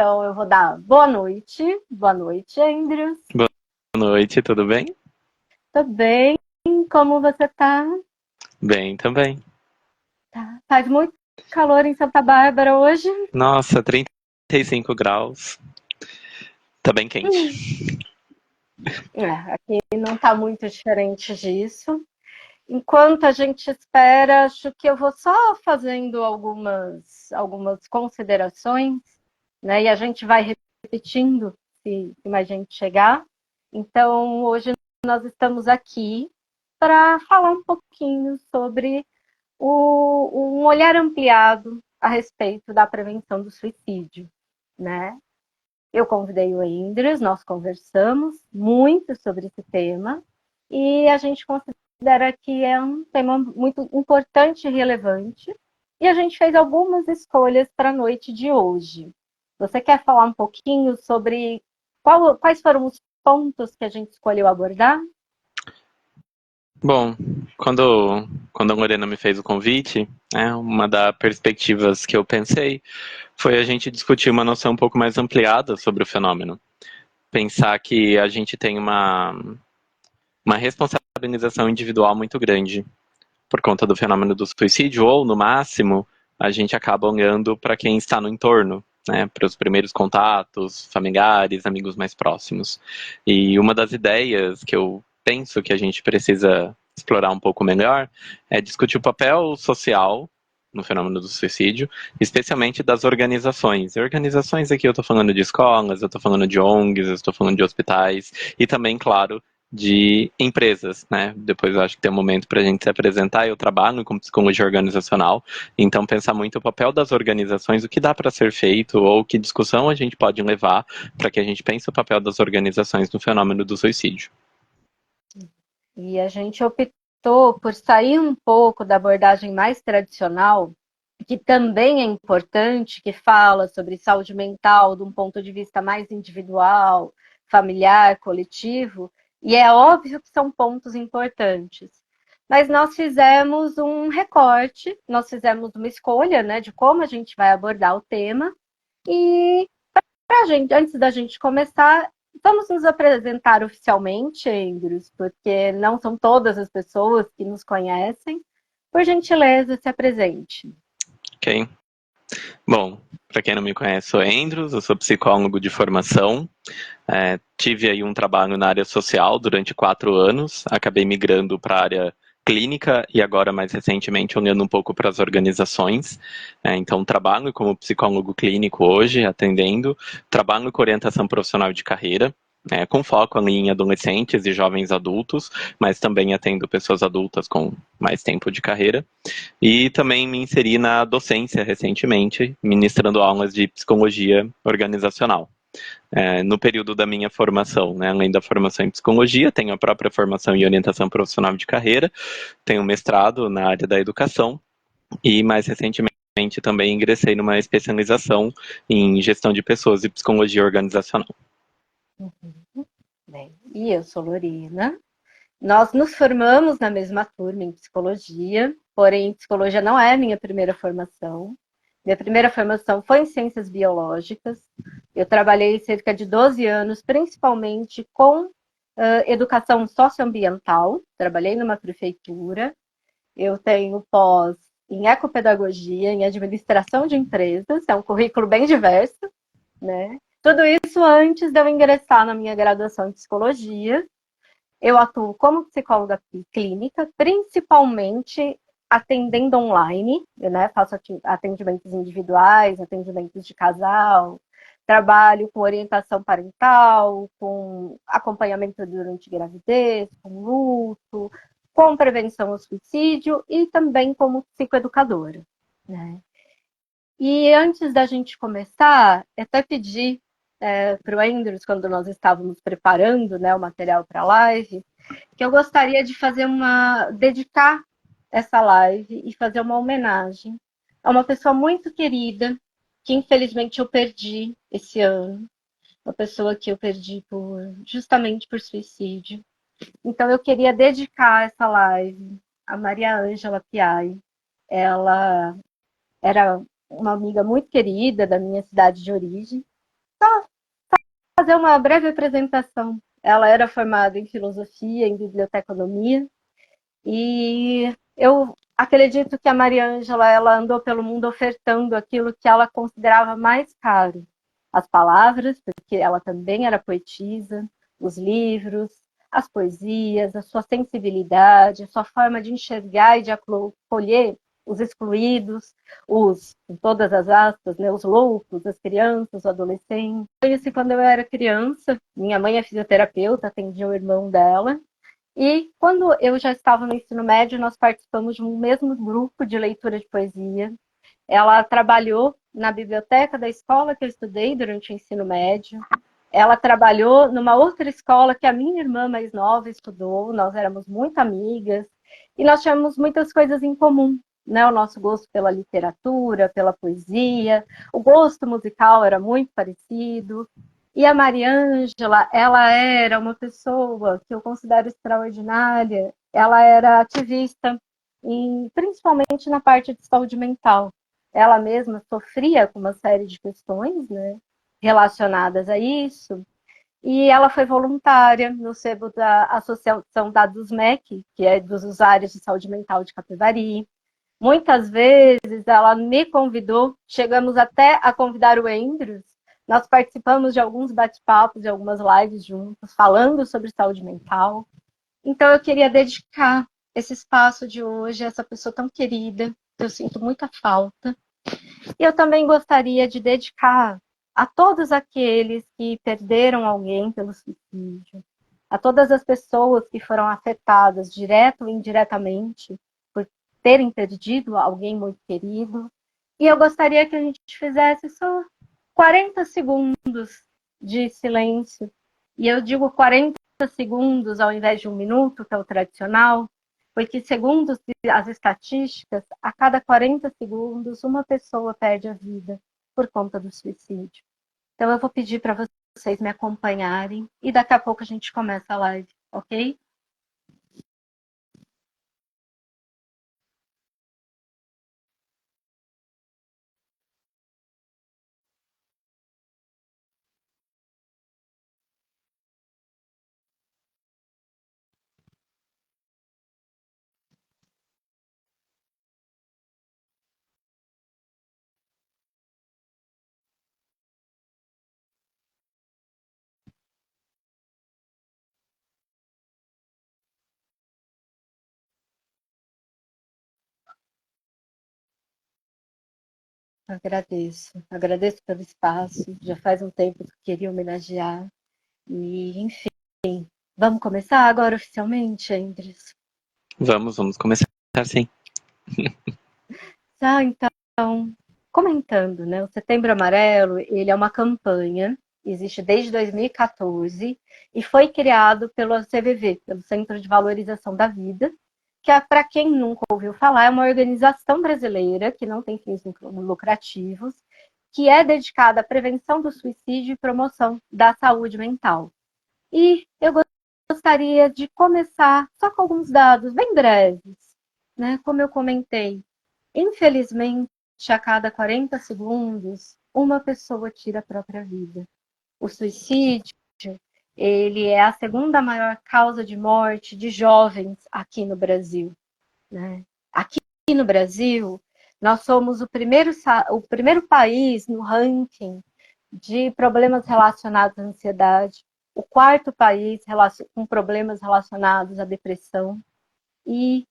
Então, eu vou dar boa noite. Boa noite, Andrews. Boa noite, tudo bem? Tudo bem? Como você tá? Bem também. Tá. Faz muito calor em Santa Bárbara hoje. Nossa, 35 graus. Tá bem quente. Aqui não tá muito diferente disso. Enquanto a gente espera, acho que eu vou só fazendo algumas considerações, né? E a gente vai repetindo se mais gente chegar. Então, hoje nós estamos aqui para falar um pouquinho sobre um olhar ampliado a respeito da prevenção do suicídio, né? Eu convidei o Andrews, nós conversamos muito sobre esse tema e a gente considera que é um tema muito importante e relevante e a gente fez algumas escolhas para a noite de hoje. Você quer falar um pouquinho sobre quais foram os pontos que a gente escolheu abordar? Bom, quando a Lorena me fez o convite, uma das perspectivas que eu pensei foi a gente discutir uma noção um pouco mais ampliada sobre o fenômeno. Pensar que a gente tem uma responsabilização individual muito grande por conta do fenômeno do suicídio, ou, no máximo, a gente acaba olhando para quem está no entorno, né, para os primeiros contatos, familiares, amigos mais próximos. E uma das ideias que eu penso que a gente precisa explorar um pouco melhor é discutir o papel social no fenômeno do suicídio, especialmente das organizações. E organizações aqui eu estou falando de escolas, eu estou falando de ONGs, eu estou falando de hospitais e também, claro, de empresas, né? Depois eu acho que tem um momento para a gente se apresentar. Eu trabalho com psicologia organizacional, então pensar muito o papel das organizações, o que dá para ser feito ou que discussão a gente pode levar para que a gente pense o papel das organizações no fenômeno do suicídio. E a gente optou por sair um pouco da abordagem mais tradicional, que também é importante, que fala sobre saúde mental de um ponto de vista mais individual, familiar, coletivo, e é óbvio que são pontos importantes. Mas nós fizemos um recorte, nós fizemos uma escolha, né, de como a gente vai abordar o tema, e pra gente, antes da gente começar, vamos nos apresentar oficialmente, Andrews, porque não são todas as pessoas que nos conhecem. Por gentileza, se apresente. Ok? Bom, para quem não me conhece, sou Andrews, eu sou psicólogo de formação. Tive aí um trabalho na área social durante 4 anos, acabei migrando para a área clínica e agora mais recentemente olhando um pouco para as organizações. Então trabalho como psicólogo clínico hoje, atendendo, trabalho com orientação profissional de carreira, com foco ali em adolescentes e jovens adultos, mas também atendo pessoas adultas com mais tempo de carreira. E também me inseri na docência recentemente, ministrando aulas de psicologia organizacional. No período da minha formação, né, além da formação em psicologia, tenho a própria formação em orientação profissional de carreira, tenho mestrado na área da educação e mais recentemente também ingressei numa especialização em gestão de pessoas e psicologia organizacional. Bem, e eu sou Lorena. Nós nos formamos na mesma turma em psicologia, porém, psicologia não é a minha primeira formação. Minha primeira formação foi em ciências biológicas. Eu trabalhei cerca de 12 anos, principalmente com educação socioambiental. Trabalhei numa prefeitura. Eu tenho pós em ecopedagogia, em administração de empresas. É um currículo bem diverso, né? Tudo isso antes de eu ingressar na minha graduação em psicologia. Eu atuo como psicóloga clínica, principalmente atendendo online, né? Faço atendimentos individuais, atendimentos de casal, trabalho com orientação parental, com acompanhamento durante gravidez, com luto, com prevenção ao suicídio e também como psicoeducadora, né? E antes da gente começar, até pedi para o Andrews, quando nós estávamos preparando, né, o material para a live, que eu gostaria de dedicar essa live e fazer uma homenagem a uma pessoa muito querida, que infelizmente eu perdi esse ano, uma pessoa que eu perdi justamente por suicídio. Então eu queria dedicar essa live a Maria Ângela Piai. Ela era uma amiga muito querida da minha cidade de origem, fazer uma breve apresentação. Ela era formada em filosofia, em biblioteconomia, e eu acredito que a Maria Ângela ela andou pelo mundo ofertando aquilo que ela considerava mais caro. As palavras, porque ela também era poetisa, os livros, as poesias, a sua sensibilidade, a sua forma de enxergar e de acolher os excluídos, os, com todas as aspas, né, os loucos, as crianças, os adolescentes. Conheci quando eu era criança, minha mãe é fisioterapeuta, atendia o irmão dela, e quando eu já estava no ensino médio, nós participamos de um mesmo grupo de leitura de poesia. Ela trabalhou na biblioteca da escola que eu estudei durante o ensino médio. Ela trabalhou numa outra escola que a minha irmã mais nova estudou. Nós éramos muito amigas e nós tínhamos muitas coisas em comum, né? O nosso gosto pela literatura, pela poesia, o gosto musical era muito parecido. E a Maria Ângela, ela era uma pessoa que eu considero extraordinária. Ela era ativista, principalmente na parte de saúde mental. Ela mesma sofria com uma série de questões, né, relacionadas a isso. E ela foi voluntária no sebo da Associação Dados MEC, que é dos usuários de saúde mental de Capivari. Muitas vezes ela me convidou, chegamos até a convidar o Andrews. Nós participamos de alguns bate-papos, de algumas lives juntos, falando sobre saúde mental. Então eu queria dedicar esse espaço de hoje a essa pessoa tão querida, que eu sinto muita falta. E eu também gostaria de dedicar a todos aqueles que perderam alguém pelo suicídio, a todas as pessoas que foram afetadas, direto ou indiretamente, por terem perdido alguém muito querido. E eu gostaria que a gente fizesse só 40 segundos de silêncio. E eu digo 40 segundos ao invés de um minuto, que é o tradicional, porque, segundo as estatísticas, a cada 40 segundos, uma pessoa perde a vida por conta do suicídio. Então, eu vou pedir para vocês me acompanharem e daqui a pouco a gente começa a live, ok? Agradeço pelo espaço. Já faz um tempo que eu queria homenagear. E, enfim, vamos começar agora oficialmente, Andres? Vamos começar sim. Tá, então, comentando, né? O Setembro Amarelo, ele é uma campanha, existe desde 2014 e foi criado pelo CVV, pelo Centro de Valorização da Vida, que, para quem nunca ouviu falar, é uma organização brasileira que não tem fins lucrativos, que é dedicada à prevenção do suicídio e promoção da saúde mental. E eu gostaria de começar só com alguns dados bem breves, né? Como eu comentei, infelizmente, a cada 40 segundos, uma pessoa tira a própria vida. O suicídio, ele é a segunda maior causa de morte de jovens aqui no Brasil, né? Aqui no Brasil, nós somos o primeiro país no ranking de problemas relacionados à ansiedade, o quarto país com problemas relacionados à depressão. E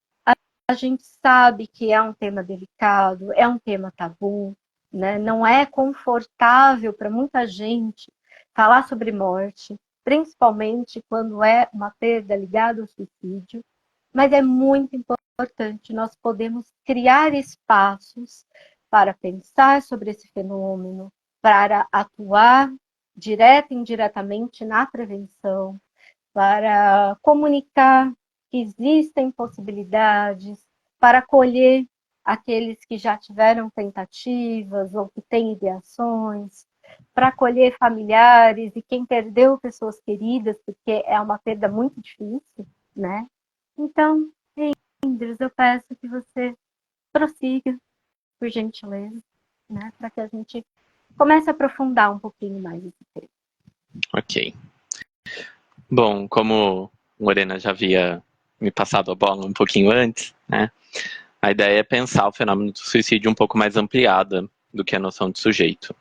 a gente sabe que é um tema delicado, é um tema tabu, né? Não é confortável para muita gente falar sobre morte, principalmente quando é uma perda ligada ao suicídio, mas é muito importante nós podemos criar espaços para pensar sobre esse fenômeno, para atuar direta e indiretamente na prevenção, para comunicar que existem possibilidades, para acolher aqueles que já tiveram tentativas ou que têm ideações, para acolher familiares e quem perdeu pessoas queridas, porque é uma perda muito difícil, né? Então, Indres, eu peço que você prossiga, por gentileza, né? Para que a gente comece a aprofundar um pouquinho mais esse tema. Ok. Bom, como Lorena já havia me passado a bola um pouquinho antes, né? A ideia é pensar o fenômeno do suicídio um pouco mais ampliada do que a noção de sujeito.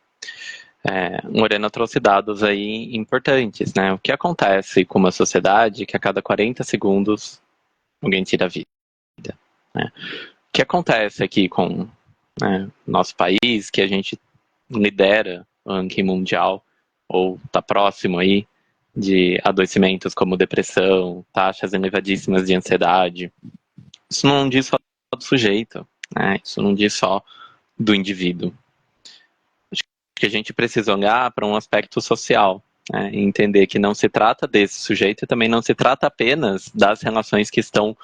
Lorena trouxe dados aí importantes, né? O que acontece com uma sociedade que a cada 40 segundos alguém tira a vida, né? O que acontece aqui com, né, nosso país, que a gente lidera o ranking mundial, ou está próximo aí de adoecimentos como depressão, taxas elevadíssimas de ansiedade. Isso não diz só do sujeito, né? Isso não diz só do indivíduo. Acho que a gente precisa olhar para um aspecto social, né? E entender que não se trata desse sujeito e também não se trata apenas das relações que estão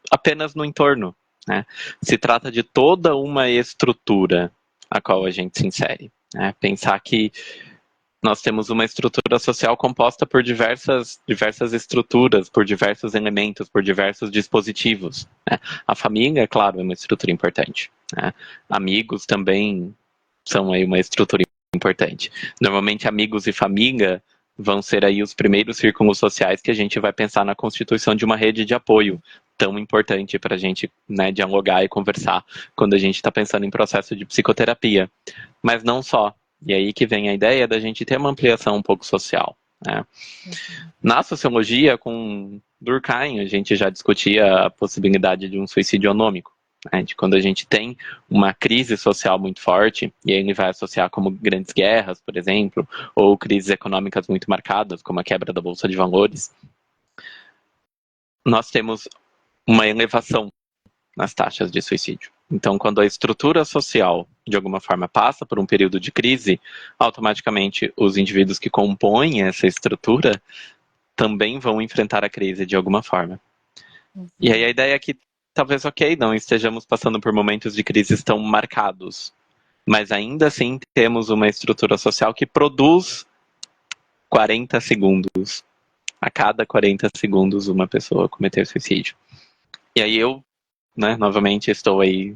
apenas no entorno, né? Se trata de toda uma estrutura a qual a gente se insere, né? Pensar que nós temos uma estrutura social composta por diversas estruturas, por diversos elementos, por diversos dispositivos, né? A família, claro, é uma estrutura importante, né? Amigos também são aí uma estrutura importante. Normalmente, amigos e família vão ser aí os primeiros círculos sociais que a gente vai pensar na constituição de uma rede de apoio tão importante para a gente, né, dialogar e conversar quando a gente está pensando em processo de psicoterapia. Mas não só. E aí que vem a ideia da gente ter uma ampliação um pouco social, né? Na sociologia, com Durkheim, a gente já discutia a possibilidade de um suicídio onômico, né? De quando a gente tem uma crise social muito forte, e aí ele vai associar como grandes guerras, por exemplo, ou crises econômicas muito marcadas, como a quebra da Bolsa de Valores, nós temos uma elevação nas taxas de suicídio. Então, quando a estrutura social, de alguma forma, passa por um período de crise, automaticamente os indivíduos que compõem essa estrutura também vão enfrentar a crise de alguma forma. E aí a ideia é que talvez, ok, não estejamos passando por momentos de crise tão marcados, mas ainda assim temos uma estrutura social que produz 40 segundos. A cada 40 segundos uma pessoa cometer suicídio. E aí eu, né, novamente estou aí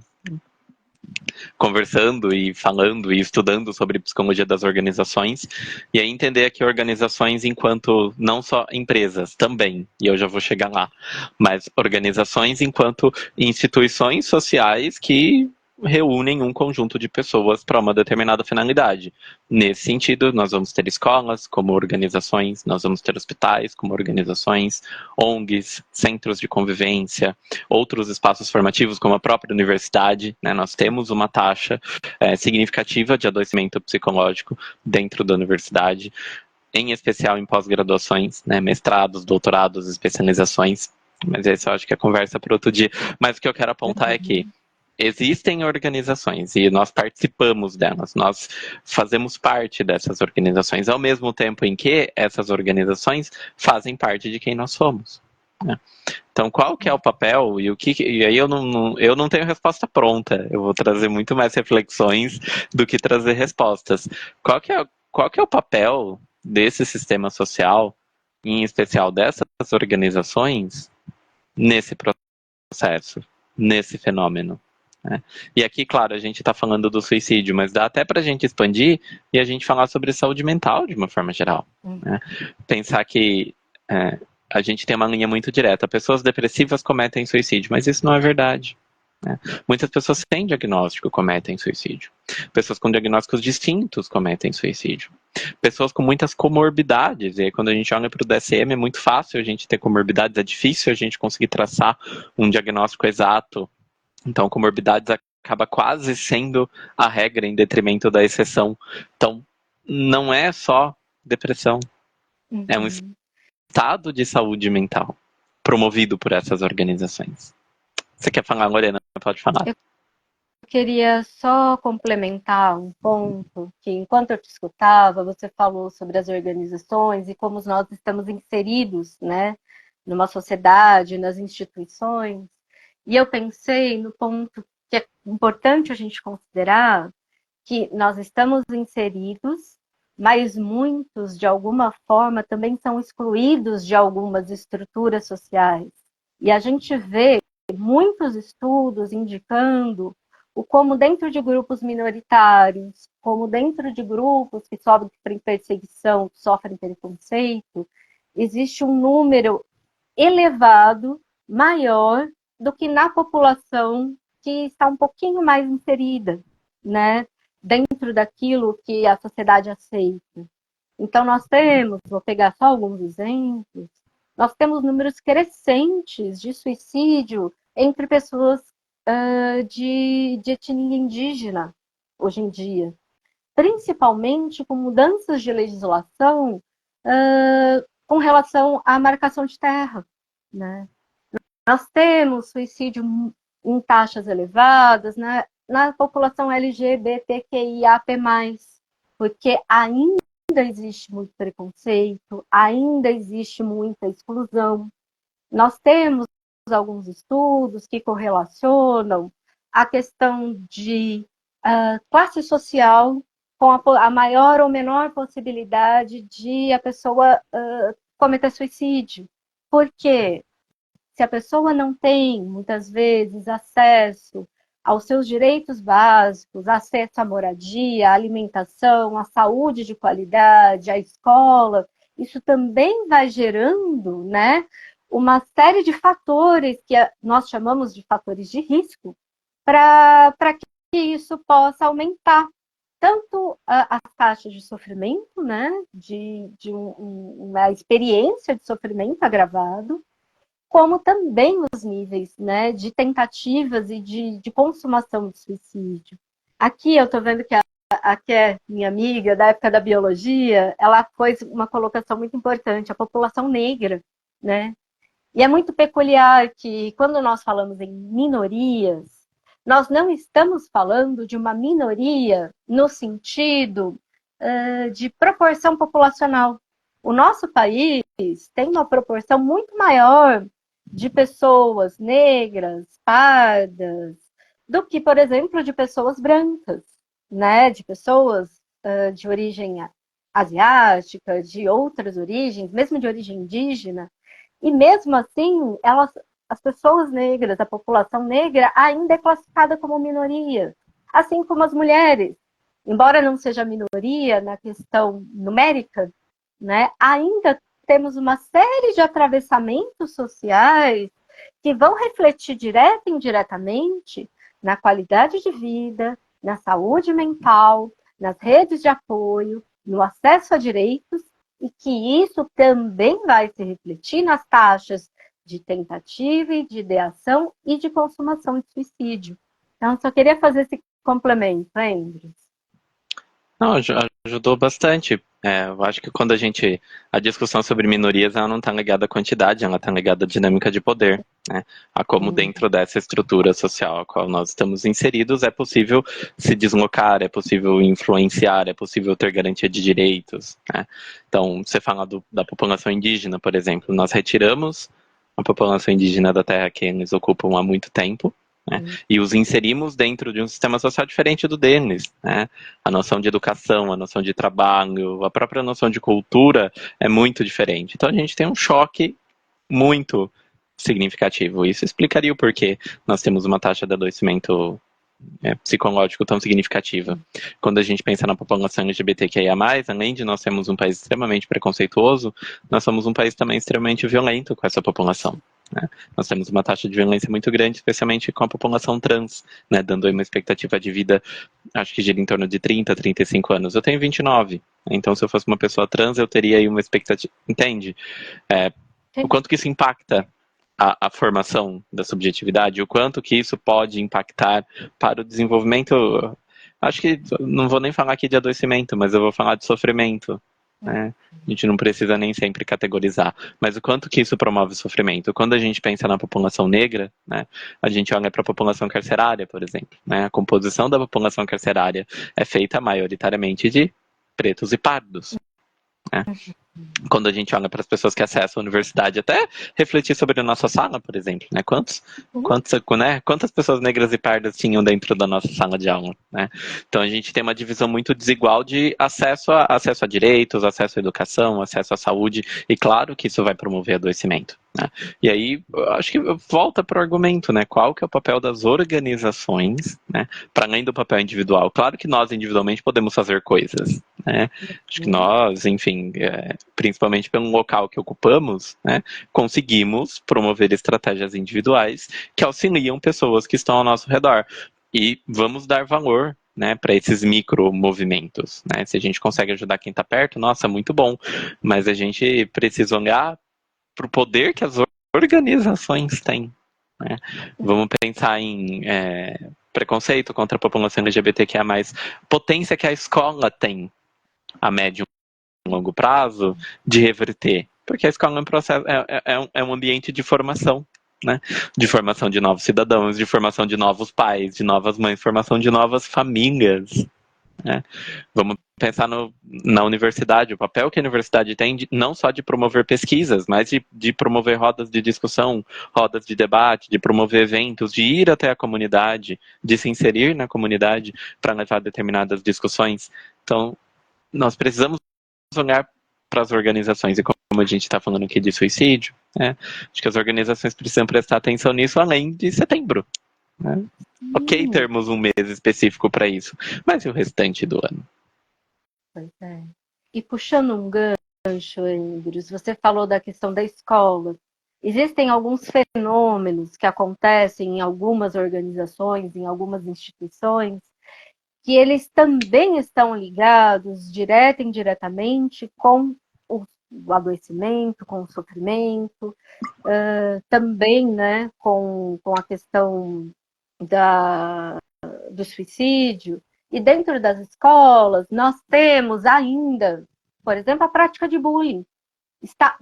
conversando e falando e estudando sobre psicologia das organizações, e aí entender que organizações enquanto não só empresas também, e eu já vou chegar lá, mas organizações enquanto instituições sociais que reúnem um conjunto de pessoas para uma determinada finalidade. Nesse sentido, nós vamos ter escolas como organizações, nós vamos ter hospitais como organizações, ONGs, centros de convivência, outros espaços formativos como a própria universidade, né? Nós temos uma taxa significativa de adoecimento psicológico dentro da universidade, em especial em pós-graduações, né? Mestrados, doutorados, especializações, mas esse eu acho que é conversa para outro dia. Mas o que eu quero apontar é que existem organizações e nós participamos delas, nós fazemos parte dessas organizações, ao mesmo tempo em que essas organizações fazem parte de quem nós somos, né? Então, qual que é o papel e o que e aí eu não tenho resposta pronta. Eu vou trazer muito mais reflexões do que trazer respostas. Qual que é o papel desse sistema social, em especial dessas organizações, nesse processo, nesse fenômeno, né? E aqui, claro, a gente está falando do suicídio, mas dá até para a gente expandir e a gente falar sobre saúde mental de uma forma geral, né? Pensar que a gente tem uma linha muito direta. Pessoas depressivas cometem suicídio, mas isso não é verdade, né? Muitas pessoas sem diagnóstico cometem suicídio. Pessoas com diagnósticos distintos cometem suicídio. Pessoas com muitas comorbidades. E aí, quando a gente olha para o DSM, é muito fácil a gente ter comorbidades, é difícil a gente conseguir traçar um diagnóstico exato. Então, comorbidades acaba quase sendo a regra em detrimento da exceção. Então, não é só depressão, é um estado de saúde mental promovido por essas organizações. Você quer falar, Lorena? Pode falar. Eu queria só complementar um ponto que, enquanto eu te escutava, você falou sobre as organizações e como nós estamos inseridos, né, numa sociedade, nas instituições. E eu pensei no ponto que é importante a gente considerar, que nós estamos inseridos, mas muitos, de alguma forma, também são excluídos de algumas estruturas sociais. E a gente vê muitos estudos indicando o como dentro de grupos minoritários, como dentro de grupos que sofrem perseguição, que sofrem preconceito, existe um número elevado, maior, do que na população que está um pouquinho mais inserida, né, dentro daquilo que a sociedade aceita. Então, nós temos, vou pegar só alguns exemplos, nós temos números crescentes de suicídio entre pessoas de etnia indígena, hoje em dia. Principalmente com mudanças de legislação com relação à marcação de terra, né? Nós temos suicídio em taxas elevadas, né, na população LGBTQIAP+, porque ainda existe muito preconceito, ainda existe muita exclusão. Nós temos alguns estudos que correlacionam a questão de classe social com a maior ou menor possibilidade de a pessoa cometer suicídio. Por quê? Se a pessoa não tem, muitas vezes, acesso aos seus direitos básicos, acesso à moradia, à alimentação, à saúde de qualidade, à escola, isso também vai gerando, né, uma série de fatores que nós chamamos de fatores de risco para que isso possa aumentar tanto as taxas de sofrimento, né, de uma experiência de sofrimento agravado, como também os níveis, né, de tentativas e de consumação de suicídio. Aqui eu estou vendo que a que é minha amiga da época da biologia, ela fez uma colocação muito importante, a população negra, né? E é muito peculiar que quando nós falamos em minorias, nós não estamos falando de uma minoria no sentido de proporção populacional. O nosso país tem uma proporção muito maior de pessoas negras, pardas, do que, por exemplo, de pessoas brancas, né? De pessoas de origem asiática, de outras origens, mesmo de origem indígena. E mesmo assim, as pessoas negras, a população negra, ainda é classificada como minoria, assim como as mulheres. Embora não seja minoria na questão numérica, né, ainda temos uma série de atravessamentos sociais que vão refletir direta e indiretamente na qualidade de vida, na saúde mental, nas redes de apoio, no acesso a direitos, e que isso também vai se refletir nas taxas de tentativa e de ideação e de consumação de suicídio. Então, só queria fazer esse complemento, Andrew. Não, ajudou bastante. Eu acho que quando a discussão sobre minorias, ela não está ligada à quantidade, ela está ligada à dinâmica de poder, né? A como dentro dessa estrutura social a qual nós estamos inseridos é possível se deslocar, é possível influenciar, é possível ter garantia de direitos, né? Então, você fala da população indígena, por exemplo, nós retiramos a população indígena da terra que eles ocupam há muito tempo, né? E os inserimos dentro de um sistema social diferente do deles, né? A noção de educação, a noção de trabalho, a própria noção de cultura é muito diferente. Então a gente tem um choque muito significativo. Isso explicaria o porquê nós temos uma taxa de adoecimento psicológico tão significativa. Quando a gente pensa na população LGBTQIA+, além de nós sermos um país extremamente preconceituoso, nós somos um país também extremamente violento com essa população, né? Nós temos uma taxa de violência muito grande, especialmente com a população trans, né? Dando aí uma expectativa de vida, acho que gira em torno de 30, 35 anos. Eu tenho 29, então se eu fosse uma pessoa trans, eu teria aí uma expectativa, entende? O quanto que isso impacta a formação da subjetividade, o quanto que isso pode impactar para o desenvolvimento. Acho que não vou nem falar aqui de adoecimento, mas eu vou falar de sofrimento, né? A gente não precisa nem sempre categorizar, mas o quanto que isso promove sofrimento. Quando a gente pensa na população negra, né, a gente olha para a população carcerária, por exemplo, né? A composição da população carcerária é feita maioritariamente de pretos e pardos, né? Quando a gente olha para as pessoas que acessam a universidade, até refletir sobre a nossa sala, por exemplo, né? Quantas pessoas negras e pardas tinham dentro da nossa sala de aula, né? Então a gente tem uma divisão muito desigual de acesso a direitos, acesso à educação, acesso à saúde, e claro que isso vai promover adoecimento, né? E aí, eu acho que volta para o argumento, né? Qual que é o papel das organizações, né? Para além do papel individual. Claro que nós individualmente podemos fazer coisas, né? Acho que nós, enfim, principalmente pelo local que ocupamos, né? Conseguimos promover estratégias individuais que auxiliam pessoas que estão ao nosso redor. E vamos dar valor, né, para esses micro movimentos, né? Se a gente consegue ajudar quem está perto, nossa, muito bom. Mas a gente precisa olhar para o poder que as organizações têm, né? Vamos pensar em preconceito contra a população LGBTQIA+, potência que a escola tem a médio e longo prazo de reverter, porque a escola é um processo, é um ambiente de formação, né? De formação de novos cidadãos, de formação de novos pais, de novas mães, formação de novas famílias, né? Vamos pensar na universidade, o papel que a universidade tem não só de promover pesquisas, mas de promover rodas de discussão, rodas de debate, de promover eventos, de ir até a comunidade, de se inserir na comunidade para levar determinadas discussões. Então, nós precisamos olhar para as organizações, e como a gente está falando aqui de suicídio, né? Acho que as organizações precisam prestar atenção nisso além de setembro, né? Ok termos um mês específico para isso, mas e o restante do ano? Pois é. E puxando um gancho, Ingrid, você falou da questão da escola. Existem alguns fenômenos que acontecem em algumas organizações, em algumas instituições, que eles também estão ligados, direta e indiretamente, com o adoecimento, com o sofrimento, também, né, com a questão do suicídio. E dentro das escolas, nós temos ainda, por exemplo, a prática de bullying. Está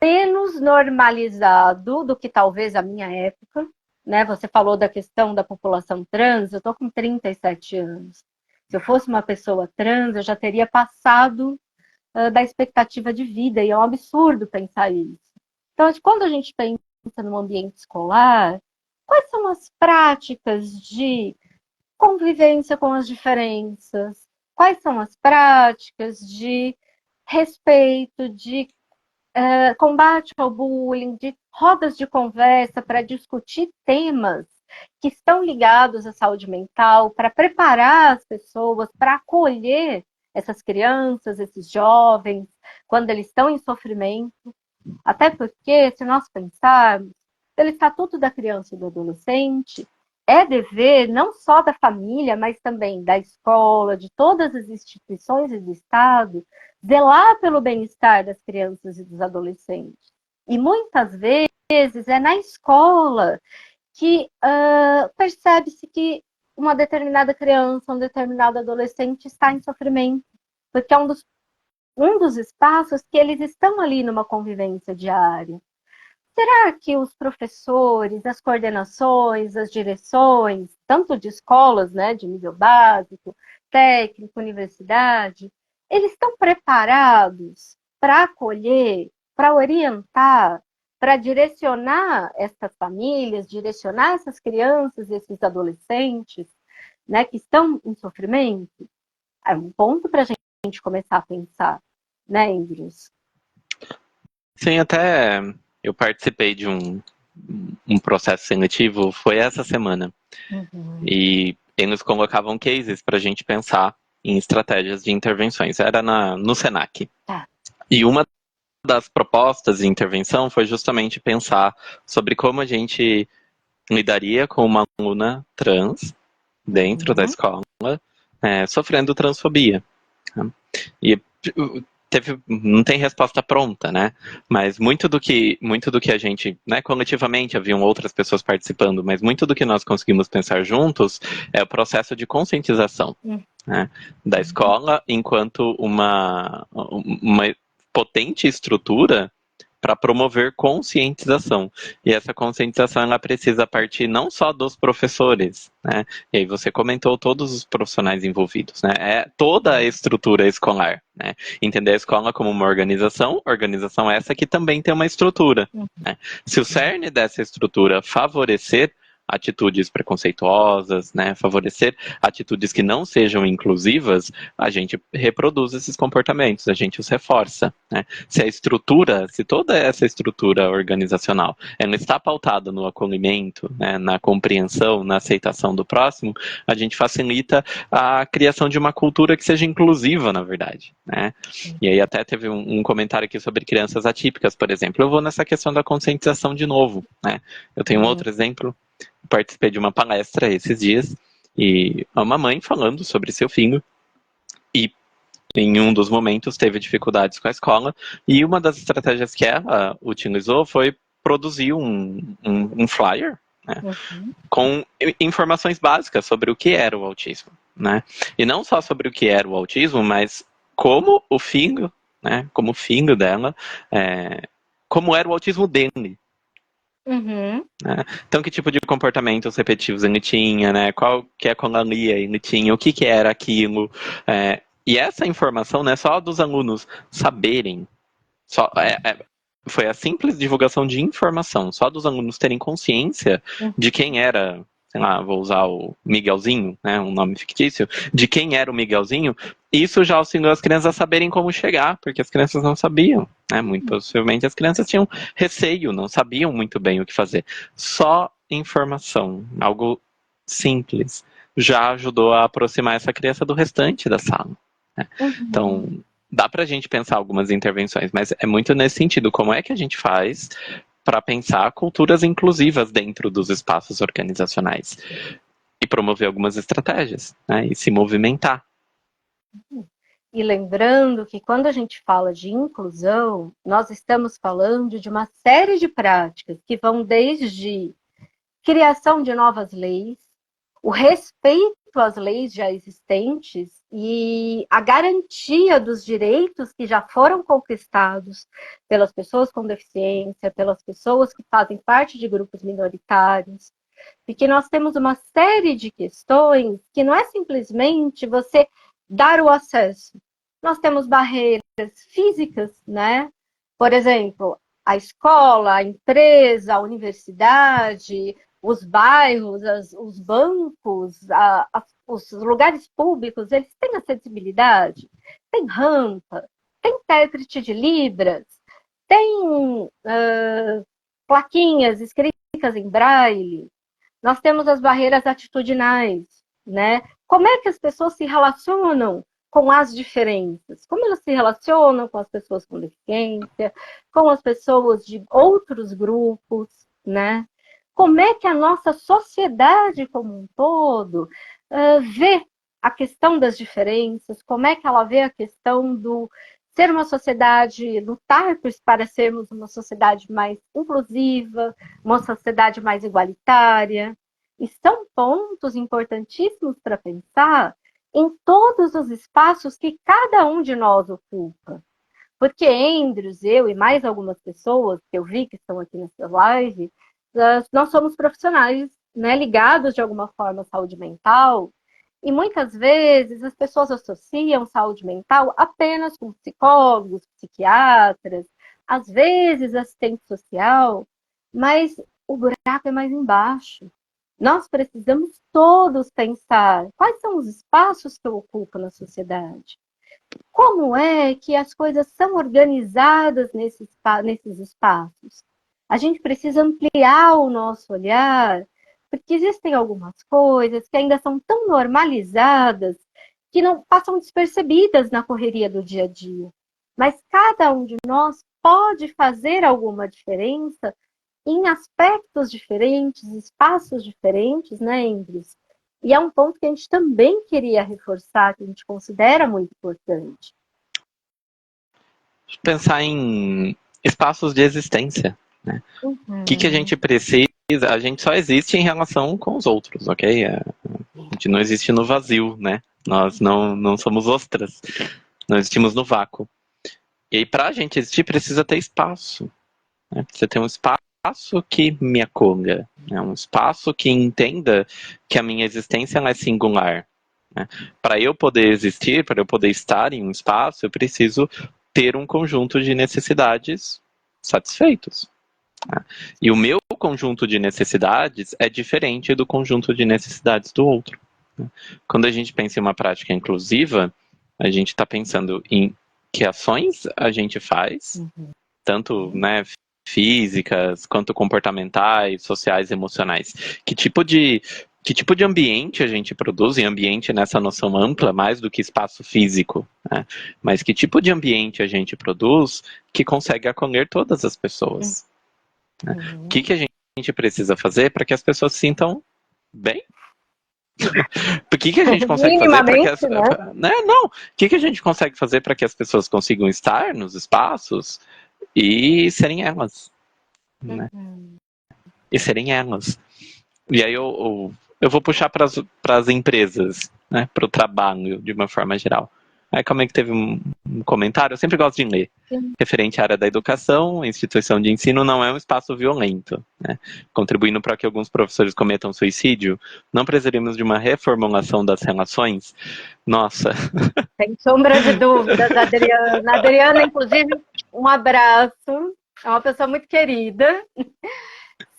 menos normalizado do que talvez a minha época, né? Você falou da questão da população trans, eu estou com 37 anos. Se eu fosse uma pessoa trans, eu já teria passado da expectativa de vida, e é um absurdo pensar isso. Então, quando a gente pensa no ambiente escolar, quais são as práticas de convivência com as diferenças? Quais são as práticas de respeito, de combate ao bullying, de rodas de conversa para discutir temas que estão ligados à saúde mental, para preparar as pessoas, para acolher essas crianças, esses jovens, quando eles estão em sofrimento? Até porque, se nós pensarmos, pelo Estatuto da Criança e do Adolescente, é dever não só da família, mas também da escola, de todas as instituições e do Estado, zelar pelo bem-estar das crianças e dos adolescentes. E muitas vezes é na escola que percebe-se que uma determinada criança, um determinado adolescente está em sofrimento, porque é um dos espaços que eles estão ali numa convivência diária. Será que os professores, as coordenações, as direções, tanto de escolas, né, de nível básico, técnico, universidade, eles estão preparados para acolher, para orientar, para direcionar essas famílias, direcionar essas crianças, esses adolescentes, né, que estão em sofrimento? É um ponto para a gente começar a pensar, né, Ingrid? Sim, até eu participei de um processo seletivo, foi essa semana. E eles colocavam cases para a gente pensar em estratégias de intervenções. Era no Senac. E uma das propostas de intervenção foi justamente pensar sobre como a gente lidaria com uma aluna trans dentro da escola, sofrendo transfobia. E não tem resposta pronta, né? Mas muito do que a gente, né, coletivamente, haviam outras pessoas participando, mas muito do que nós conseguimos pensar juntos é o processo de conscientização, né, da escola enquanto uma potente estrutura para promover conscientização. E essa conscientização ela precisa partir não só dos professores, né? E aí você comentou todos os profissionais envolvidos, né? É toda a estrutura escolar, né? Entender a escola como uma organização essa que também tem uma estrutura, né? Se o cerne dessa estrutura favorecer atitudes preconceituosas, né, favorecer atitudes que não sejam inclusivas, a gente reproduz esses comportamentos, a gente os reforça, né? Se toda essa estrutura organizacional ela está pautada no acolhimento, né, na compreensão, na aceitação do próximo, a gente facilita a criação de uma cultura que seja inclusiva, na verdade, né? E aí até teve um comentário aqui sobre crianças atípicas, por exemplo. Eu vou nessa questão da conscientização de novo, né? Eu tenho um outro exemplo. Participei de uma palestra esses dias e uma mãe falando sobre seu filho e em um dos momentos teve dificuldades com a escola e uma das estratégias que ela utilizou foi produzir um flyer, né, com informações básicas sobre o que era o autismo, né? E não só sobre o que era o autismo, mas como o filho, né, como o filho dela, como era o autismo dele. Né? Então, que tipo de comportamentos repetitivos ele tinha, né? Qual que ecolalia ele tinha, o que era aquilo. E essa informação não é só dos alunos saberem, foi a simples divulgação de informação, só dos alunos terem consciência de quem era, sei lá, vou usar o Miguelzinho, né, um nome fictício, de quem era o Miguelzinho, isso já auxiliou as crianças a saberem como chegar, porque as crianças não sabiam, né, muito possivelmente as crianças tinham receio, não sabiam muito bem o que fazer. Só informação, algo simples, já ajudou a aproximar essa criança do restante da sala. Né? Então, dá pra gente pensar algumas intervenções, mas é muito nesse sentido. Como é que a gente faz para pensar culturas inclusivas dentro dos espaços organizacionais? E promover algumas estratégias, né? E se movimentar. E lembrando que quando a gente fala de inclusão, nós estamos falando de uma série de práticas que vão desde criação de novas leis, o respeito às leis já existentes e a garantia dos direitos que já foram conquistados pelas pessoas com deficiência, pelas pessoas que fazem parte de grupos minoritários, porque nós temos uma série de questões que não é simplesmente você dar o acesso. Nós temos barreiras físicas, né? Por exemplo, a escola, a empresa, a universidade, os bairros, os bancos, os lugares públicos, eles têm acessibilidade, tem rampa, tem intérprete de Libras, tem plaquinhas escritas em braille. Nós temos as barreiras atitudinais, né? Como é que as pessoas se relacionam com as diferenças? Como elas se relacionam com as pessoas com deficiência, com as pessoas de outros grupos, né? Como é que a nossa sociedade como um todo vê a questão das diferenças? Como é que ela vê a questão do ser uma sociedade, lutar para sermos uma sociedade mais inclusiva, uma sociedade mais igualitária? E são pontos importantíssimos para pensar em todos os espaços que cada um de nós ocupa. Porque Andrews, eu e mais algumas pessoas que eu vi que estão aqui nessa live, nós somos profissionais, né, ligados de alguma forma à saúde mental, e muitas vezes as pessoas associam saúde mental apenas com psicólogos, psiquiatras, às vezes assistente social, mas o buraco é mais embaixo. Nós precisamos todos pensar quais são os espaços que eu ocupo na sociedade. Como é que as coisas são organizadas nesses espaços? A gente precisa ampliar o nosso olhar, porque existem algumas coisas que ainda são tão normalizadas que não passam despercebidas na correria do dia a dia. Mas cada um de nós pode fazer alguma diferença em aspectos diferentes, espaços diferentes, né, Ingrid? E é um ponto que a gente também queria reforçar, que a gente considera muito importante. Pensar em espaços de existência, né? O que a gente precisa? A gente só existe em relação com os outros, ok? A gente não existe no vazio, né? Nós não somos ostras. Nós existimos no vácuo. E aí, pra gente existir, precisa ter espaço. Né? Precisa ter um espaço que me acolha. Né? Um espaço que entenda que a minha existência é singular. Né? Para eu poder existir, para eu poder estar em um espaço, eu preciso ter um conjunto de necessidades satisfeitos. Né? E o meu conjunto de necessidades é diferente do conjunto de necessidades do outro. Né? Quando a gente pensa em uma prática inclusiva, a gente está pensando em que ações a gente faz, tanto, né, físicas, quanto comportamentais, sociais, emocionais. Que tipo de ambiente a gente produz, e ambiente nessa noção ampla, mais do que espaço físico, né? Mas que tipo de ambiente a gente produz que consegue acolher todas as pessoas? Né? O que a gente precisa fazer para que as pessoas se sintam bem? O que a gente consegue fazer para que as... Minimamente, né? Não, o que a gente consegue fazer para que as pessoas consigam estar nos espaços e serem elas, né? E serem elas. E aí eu vou puxar para as empresas, né? Para o trabalho, de uma forma geral. Aí como é que teve um comentário? Eu sempre gosto de ler. Sim. Referente à área da educação, a instituição de ensino não é um espaço violento, né? Contribuindo para que alguns professores cometam suicídio, não precisaríamos de uma reformulação das relações? Nossa. Sem sombra de dúvidas, Adriana. Adriana, inclusive, um abraço. É uma pessoa muito querida.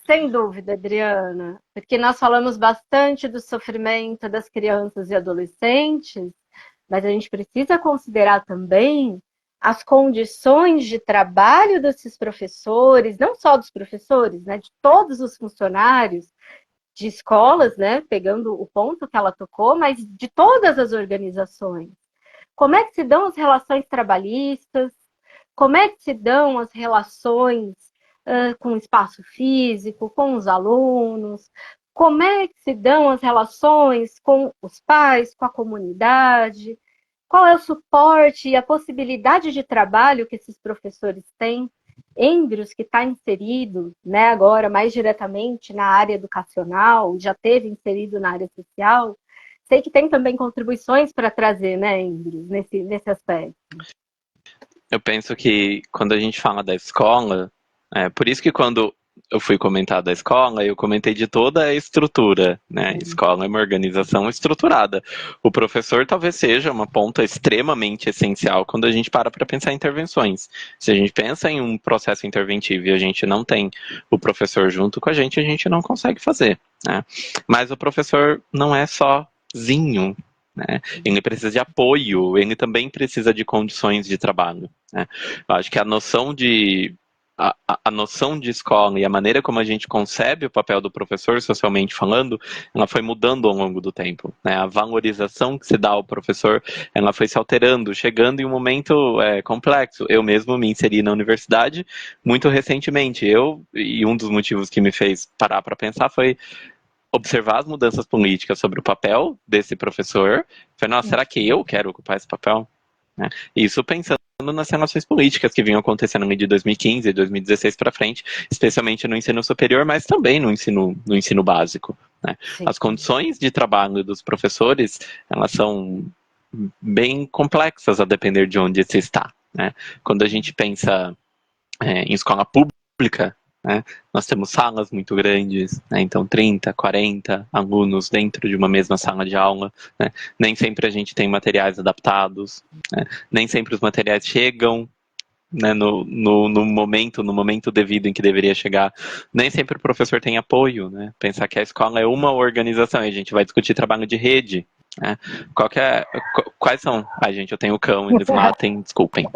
Sem dúvida, Adriana. Porque nós falamos bastante do sofrimento das crianças e adolescentes, mas a gente precisa considerar também as condições de trabalho desses professores, não só dos professores, né, de todos os funcionários de escolas, né, pegando o ponto que ela tocou, mas de todas as organizações. Como é que se dão as relações trabalhistas? Como é que se dão as relações com o espaço físico, com os alunos? Como é que se dão as relações com os pais, com a comunidade? Qual é o suporte e a possibilidade de trabalho que esses professores têm? Embros, que está inserido, né, agora mais diretamente na área educacional, já teve inserido na área social. Sei que tem também contribuições para trazer, né, Embros, nesse aspecto. Eu penso que quando a gente fala da escola, por isso que quando eu fui comentar da escola, eu comentei de toda a estrutura, né? Escola é uma organização estruturada. O professor talvez seja uma ponta extremamente essencial quando a gente para pensar em intervenções. Se a gente pensa em um processo interventivo e a gente não tem o professor junto com a gente não consegue fazer, né? Mas o professor não é sozinho, né? Ele precisa de apoio, ele também precisa de condições de trabalho, né? Eu acho que a noção de escola e a maneira como a gente concebe o papel do professor, socialmente falando, ela foi mudando ao longo do tempo, né? A valorização que se dá ao professor, ela foi se alterando, chegando em um momento complexo. Eu mesmo me inseri na universidade muito recentemente. E um dos motivos que me fez parar para pensar foi observar as mudanças políticas sobre o papel desse professor. Falei, nossa, será que eu quero ocupar esse papel? Né? Isso pensando nas relações políticas que vinham acontecendo de 2015 e 2016 para frente, especialmente no ensino superior, mas também no ensino básico. Né? As condições de trabalho dos professores, elas são bem complexas a depender de onde se está. Né? Quando a gente pensa em escola pública, né, nós temos salas muito grandes, né, então 30, 40 alunos dentro de uma mesma sala de aula. Né, nem sempre a gente tem materiais adaptados, né, nem sempre os materiais chegam, né, no momento devido em que deveria chegar. Nem sempre o professor tem apoio. Né, pensar que a escola é uma organização e a gente vai discutir trabalho de rede. Né, quais são... Ai, gente, eu tenho cão, eles latem, desculpem.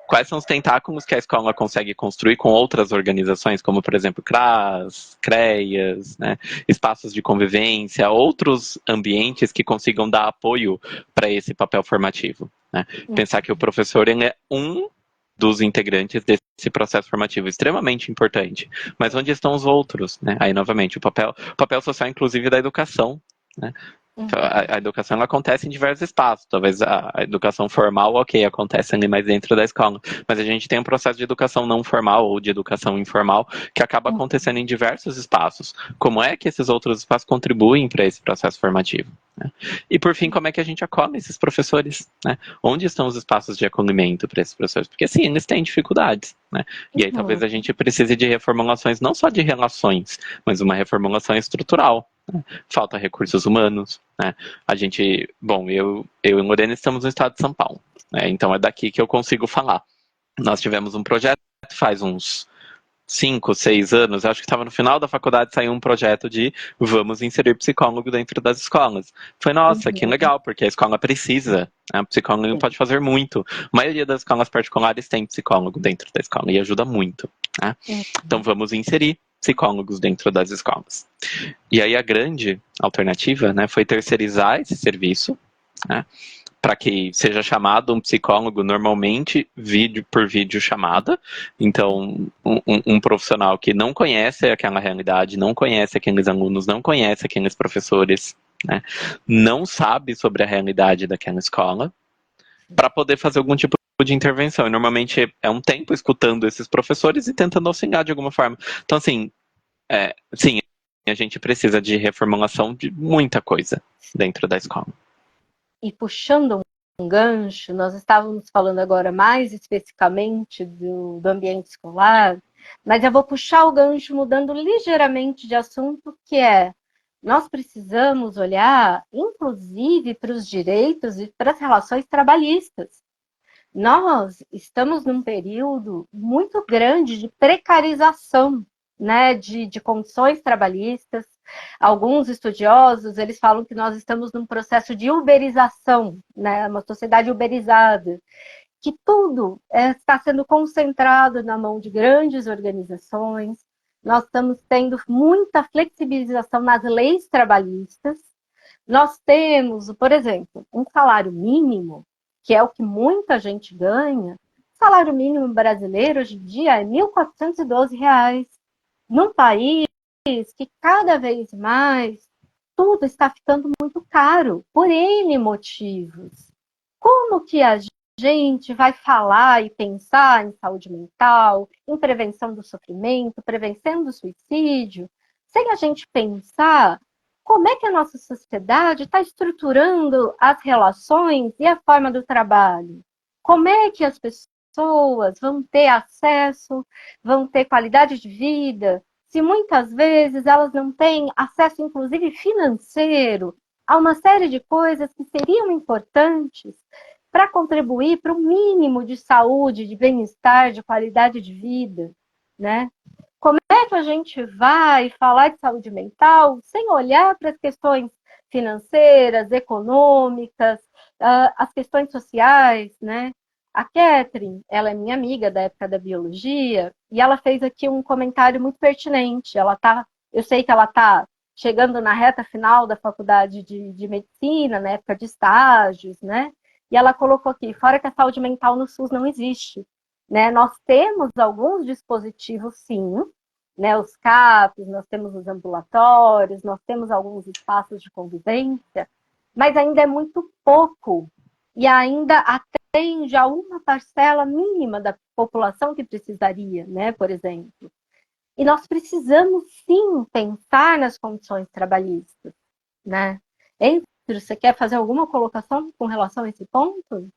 Quais são os tentáculos que a escola consegue construir com outras organizações, como, por exemplo, CRAS, CREAS, né, espaços de convivência, outros ambientes que consigam dar apoio para esse papel formativo. Né? Pensar que o professor ele é um dos integrantes desse processo formativo extremamente importante. Mas onde estão os outros? Né? Aí, novamente, o papel social, inclusive, da educação. Né? A educação ela acontece em diversos espaços. Talvez a educação formal, ok, acontece ali mais dentro da escola. Mas a gente tem um processo de educação não formal ou de educação informal que acaba acontecendo em diversos espaços. Como é que esses outros espaços contribuem para esse processo formativo? Né? E por fim, como é que a gente acolhe esses professores? Né? Onde estão os espaços de acolhimento para esses professores? Porque sim, eles têm dificuldades. Né? E aí talvez a gente precise de reformulações não só de relações, mas uma reformulação estrutural. Falta recursos humanos, né? A gente, bom, eu e Lorena estamos no estado de São Paulo, né? Então é daqui que eu consigo falar. Nós tivemos um projeto faz uns 5, 6 anos, acho que estava no final da faculdade, saiu um projeto de vamos inserir psicólogo dentro das escolas. Foi, nossa, que Uhum. legal, porque a escola precisa, né? O psicólogo não Sim. pode fazer muito. A maioria das escolas particulares tem psicólogo dentro da escola e ajuda muito, né? Então Uhum. vamos inserir psicólogos dentro das escolas. E aí a grande alternativa, né, foi terceirizar esse serviço, né, para que seja chamado um psicólogo normalmente vídeo por vídeo chamada. Então, um profissional que não conhece aquela realidade, não conhece aqueles alunos, não conhece aqueles professores, né, não sabe sobre a realidade daquela escola, para poder fazer algum tipo de intervenção. E normalmente é um tempo escutando esses professores e tentando auxiliar de alguma forma. Então, assim, sim, a gente precisa de reformulação de muita coisa dentro da escola. E puxando um gancho, nós estávamos falando agora mais especificamente do ambiente escolar, mas eu vou puxar o gancho mudando ligeiramente de assunto, que é nós precisamos olhar, inclusive, para os direitos e para as relações trabalhistas. Nós estamos num período muito grande de precarização, né, de condições trabalhistas. Alguns estudiosos, eles falam que nós estamos num processo de uberização, né, uma sociedade uberizada, que tudo está sendo concentrado na mão de grandes organizações. Nós estamos tendo muita flexibilização nas leis trabalhistas. Nós temos, por exemplo, um salário mínimo, que é o que muita gente ganha. O salário mínimo brasileiro hoje em dia é R$ 1.412, num país que cada vez mais tudo está ficando muito caro, por N motivos. Como que a gente vai falar e pensar em saúde mental, em prevenção do sofrimento, prevenção do suicídio, sem a gente pensar como é que a nossa sociedade está estruturando as relações e a forma do trabalho? Como é que as pessoas vão ter acesso, vão ter qualidade de vida, se muitas vezes elas não têm acesso, inclusive financeiro, a uma série de coisas que seriam importantes para contribuir para o mínimo de saúde, de bem-estar, de qualidade de vida, né? Como é que a gente vai falar de saúde mental sem olhar para as questões financeiras, econômicas, as questões sociais, né? A Catherine, ela é minha amiga da época da biologia, e ela fez aqui um comentário muito pertinente. Eu sei que ela está chegando na reta final da faculdade de medicina, na época de estágios, né? E ela colocou aqui, fora que a saúde mental no SUS não existe, né? Nós temos alguns dispositivos, sim, né? Os CAPs, nós temos os ambulatórios, nós temos alguns espaços de convivência, mas ainda é muito pouco. E ainda atende a uma parcela mínima da população que precisaria, né? Por exemplo. E nós precisamos, sim, pensar nas condições trabalhistas, né? Você quer fazer alguma colocação com relação a esse ponto?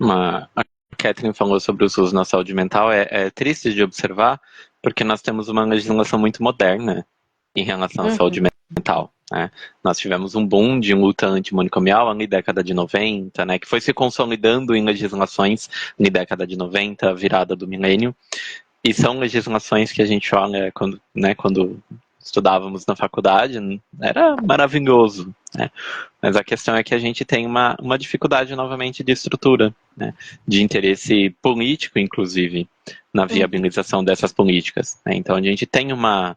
A Catherine falou sobre o SUS na saúde mental, é triste de observar, porque nós temos uma legislação muito moderna em relação à saúde Uhum. mental. Né? Nós tivemos um boom de luta antimanicomial ali na década de 90, né, que foi se consolidando em legislações na década de 90, virada do milênio, e são legislações que a gente olha quando estudávamos na faculdade, era maravilhoso, né? Mas a questão é que a gente tem uma dificuldade novamente de estrutura, né? De interesse político, inclusive, na viabilização dessas políticas. Né? Então a gente tem uma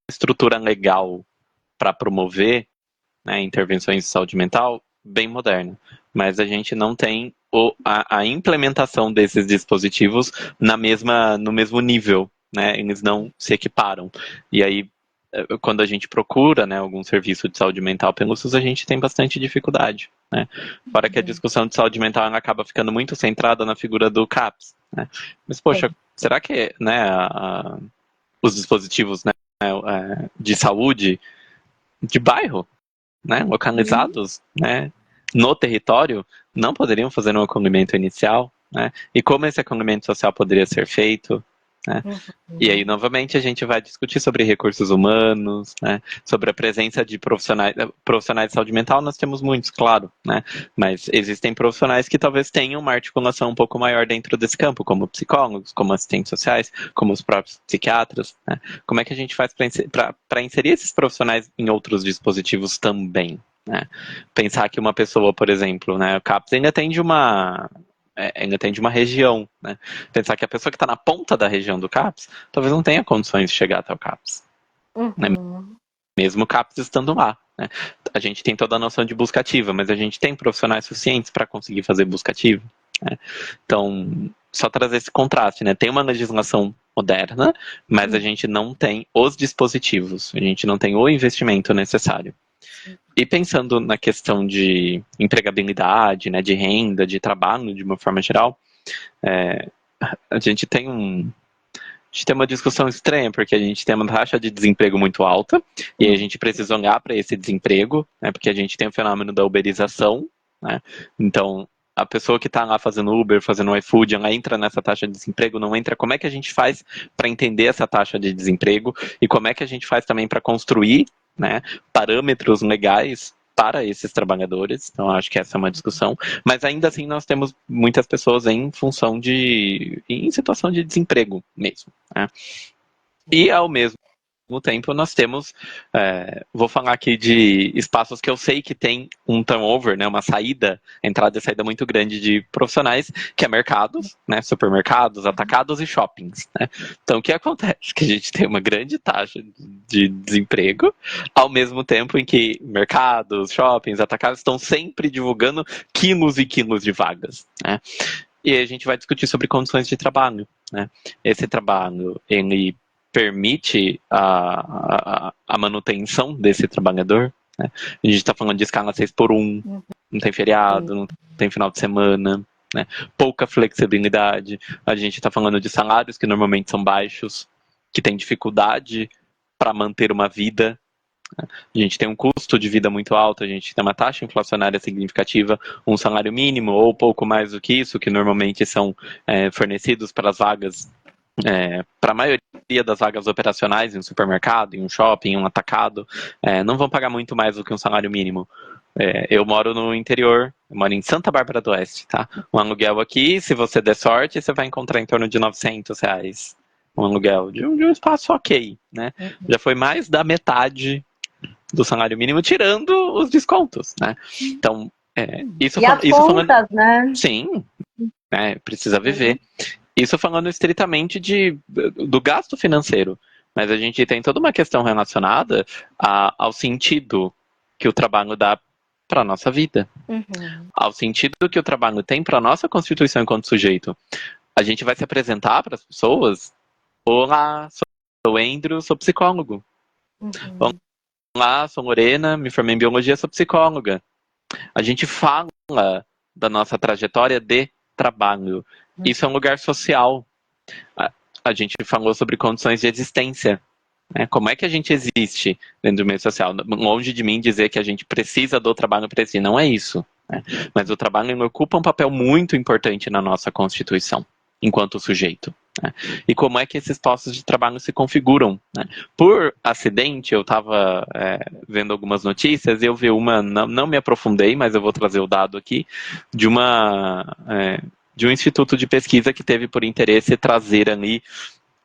estrutura legal para promover, né, intervenções de saúde mental bem moderna, mas a gente não tem a implementação desses dispositivos no mesmo nível, né? Eles não se equiparam. E aí, quando a gente procura, né, algum serviço de saúde mental pelo SUS, a gente tem bastante dificuldade, né? Fora que a discussão de saúde mental ela acaba ficando muito centrada na figura do CAPS, né? Mas, poxa, será que, né, os dispositivos, né, de saúde de bairro, né, localizados, né, no território, não poderiam fazer um acolhimento inicial, né? E como esse acolhimento social poderia ser feito, né? E aí, novamente, a gente vai discutir sobre recursos humanos, né? Sobre a presença de profissionais de saúde mental, nós temos muitos, claro, né? Mas existem profissionais que talvez tenham uma articulação um pouco maior dentro desse campo, como psicólogos, como assistentes sociais, como os próprios psiquiatras, né? Como é que a gente faz para inserir esses profissionais em outros dispositivos também, né? Pensar que uma pessoa, por exemplo, né, o CAPS ainda atende uma região, né? Pensar que a pessoa que está na ponta da região do CAPS talvez não tenha condições de chegar até o CAPS, né? Mesmo o CAPS estando lá, né? A gente tem toda a noção de busca ativa, mas a gente tem profissionais suficientes para conseguir fazer busca ativa, né? Então, só trazer esse contraste, né? Tem uma legislação moderna, mas a gente não tem os dispositivos, a gente não tem o investimento necessário. E pensando na questão de empregabilidade, né, de renda, de trabalho, de uma forma geral, a gente tem uma discussão estranha, porque a gente tem uma taxa de desemprego muito alta, e a gente precisa olhar para esse desemprego, né, porque a gente tem o fenômeno da uberização, né? Então, a pessoa que está lá fazendo Uber, fazendo iFood, ela entra nessa taxa de desemprego, não entra. Como é que a gente faz para entender essa taxa de desemprego e como é que a gente faz também para construir, né, parâmetros legais para esses trabalhadores? Então, acho que essa é uma discussão. Mas ainda assim, nós temos muitas pessoas em situação de desemprego mesmo, né? E ao mesmo tempo, nós temos, vou falar aqui de espaços que eu sei que tem um turnover, né, uma entrada e saída muito grande de profissionais, que é mercados, né, supermercados, atacados e shoppings, né? Então, o que acontece? Que a gente tem uma grande taxa de desemprego, ao mesmo tempo em que mercados, shoppings, atacados estão sempre divulgando quilos e quilos de vagas, né? E aí a gente vai discutir sobre condições de trabalho, né? Esse trabalho, ele permite a manutenção desse trabalhador, né? A gente está falando de escala 6x1, não tem feriado, não tem final de semana, né? Pouca flexibilidade. A gente está falando de salários que normalmente são baixos, que tem dificuldade para manter uma vida. A gente tem um custo de vida muito alto, a gente tem uma taxa inflacionária significativa, um salário mínimo ou pouco mais do que isso, que normalmente são fornecidos para as vagas, para a maioria das vagas operacionais em um supermercado, em um shopping, em um atacado, não vão pagar muito mais do que um salário mínimo. Eu moro no interior, eu moro em Santa Bárbara do Oeste, tá? Um aluguel aqui, se você der sorte, você vai encontrar em torno de R$ 900 um aluguel de um espaço ok, né? Já foi mais da metade do salário mínimo, tirando os descontos, né? Então, isso falando, né? Sim, precisa viver. Isso falando estritamente do gasto financeiro, mas a gente tem toda uma questão relacionada ao sentido que o trabalho dá para a nossa vida, ao sentido que o trabalho tem para a nossa constituição enquanto sujeito. A gente vai se apresentar para as pessoas: olá, sou Andrew, sou psicólogo. Olá, sou Lorena, me formei em biologia, sou psicóloga. A gente fala da nossa trajetória de trabalho. Isso é um lugar social. A gente falou sobre condições de existência, né? Como é que a gente existe dentro do meio social? Longe de mim dizer que a gente precisa do trabalho para existir, não é isso, né? Mas o trabalho ocupa um papel muito importante na nossa Constituição, enquanto sujeito, né? E como é que esses postos de trabalho se configuram, né? Por acidente, eu estava vendo algumas notícias e eu vi uma, não me aprofundei, mas eu vou trazer o dado aqui, de um instituto de pesquisa que teve por interesse trazer ali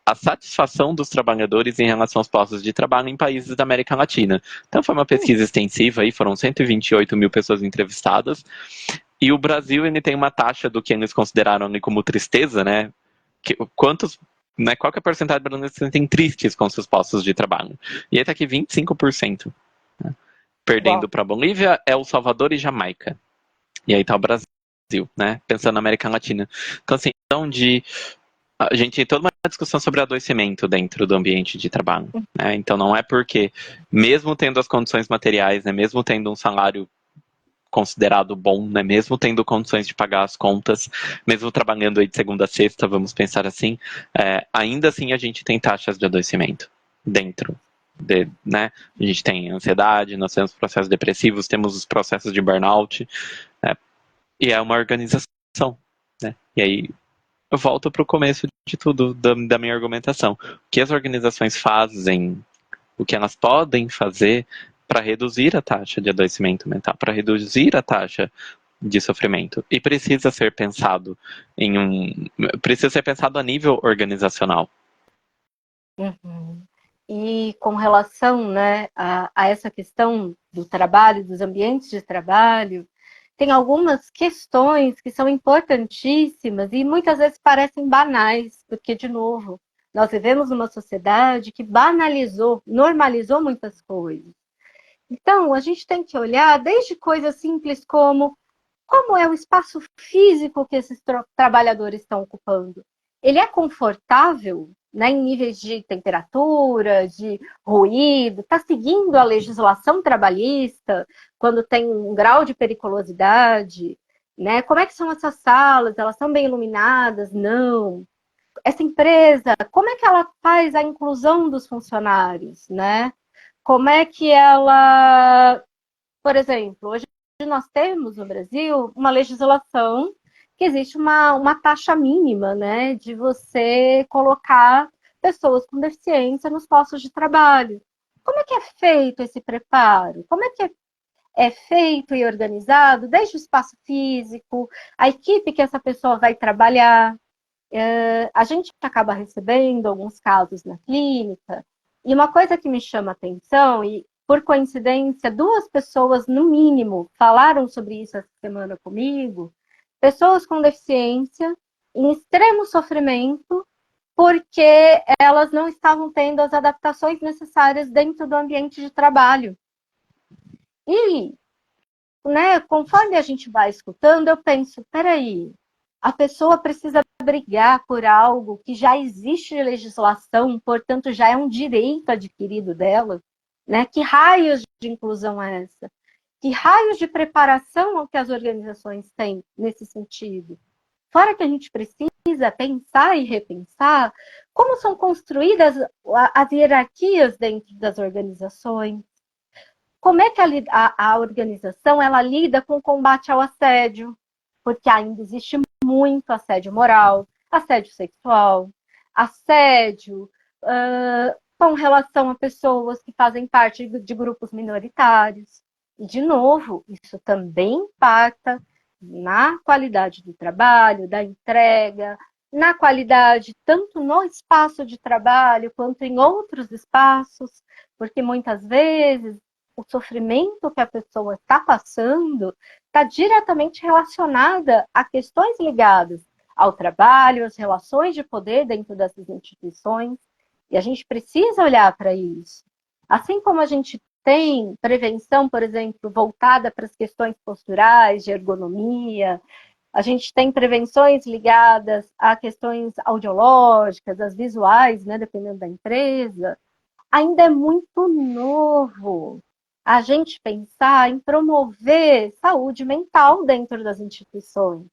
a satisfação dos trabalhadores em relação aos postos de trabalho em países da América Latina. Então foi uma pesquisa extensiva, aí foram 128 mil pessoas entrevistadas, e o Brasil ele tem uma taxa do que eles consideraram ali como tristeza, né? Qual que é a porcentagem de brasileiros que se sentem tristes com seus postos de trabalho? E aí está aqui 25%. Né? Perdendo para Bolívia, El Salvador e Jamaica. E aí está o Brasil, né? Pensando na América Latina. Então, assim, a gente tem toda uma discussão sobre adoecimento dentro do ambiente de trabalho, né? Então não é porque, mesmo tendo as condições materiais, né, mesmo tendo um salário considerado bom, né, mesmo tendo condições de pagar as contas, mesmo trabalhando aí de segunda a sexta, vamos pensar assim, ainda assim a gente tem taxas de adoecimento dentro. Né? A gente tem ansiedade, nós temos processos depressivos, temos os processos de burnout, e é uma organização, né? E aí eu volto para o começo de tudo, da minha argumentação. O que as organizações fazem, o que elas podem fazer para reduzir a taxa de adoecimento mental, para reduzir a taxa de sofrimento. E precisa ser pensado precisa ser pensado a nível organizacional. Uhum. E com relação, né, a essa questão do trabalho, dos ambientes de trabalho, tem algumas questões que são importantíssimas e muitas vezes parecem banais, porque, de novo, nós vivemos numa sociedade que banalizou, normalizou muitas coisas. Então, a gente tem que olhar desde coisas simples como é o espaço físico que esses trabalhadores estão ocupando. Ele é confortável, né, em níveis de temperatura, de ruído, está seguindo a legislação trabalhista, quando tem um grau de periculosidade, né? Como é que são essas salas? Elas são bem iluminadas? Não. Essa empresa, como é que ela faz a inclusão dos funcionários, né? Como é que ela, por exemplo, hoje nós temos no Brasil uma legislação que existe uma taxa mínima, né, de você colocar pessoas com deficiência nos postos de trabalho. Como é que é feito esse preparo? Como é que é feito e organizado desde o espaço físico, a equipe que essa pessoa vai trabalhar? A gente acaba recebendo alguns casos na clínica, e uma coisa que me chama a atenção, e por coincidência, 2 pessoas, no mínimo, falaram sobre isso essa semana comigo, pessoas com deficiência, em extremo sofrimento, porque elas não estavam tendo as adaptações necessárias dentro do ambiente de trabalho. E, né, conforme a gente vai escutando, eu penso, peraí, a pessoa precisa brigar por algo que já existe legislação, portanto já é um direito adquirido dela, né? Que raios de inclusão é essa? Que raios de preparação que as organizações têm nesse sentido? Fora que a gente precisa pensar e repensar como são construídas as hierarquias dentro das organizações, como é que a organização ela lida com o combate ao assédio, porque ainda existe muito assédio moral, assédio sexual, assédio com relação a pessoas que fazem parte de grupos minoritários. E, de novo, isso também impacta na qualidade do trabalho, da entrega, na qualidade tanto no espaço de trabalho quanto em outros espaços, porque muitas vezes o sofrimento que a pessoa está passando está diretamente relacionada a questões ligadas ao trabalho, às relações de poder dentro dessas instituições, e a gente precisa olhar para isso. Assim como a gente tem prevenção, por exemplo, voltada para as questões posturais, de ergonomia, a gente tem prevenções ligadas a questões audiológicas, as visuais, né, dependendo da empresa, ainda é muito novo a gente pensar em promover saúde mental dentro das instituições.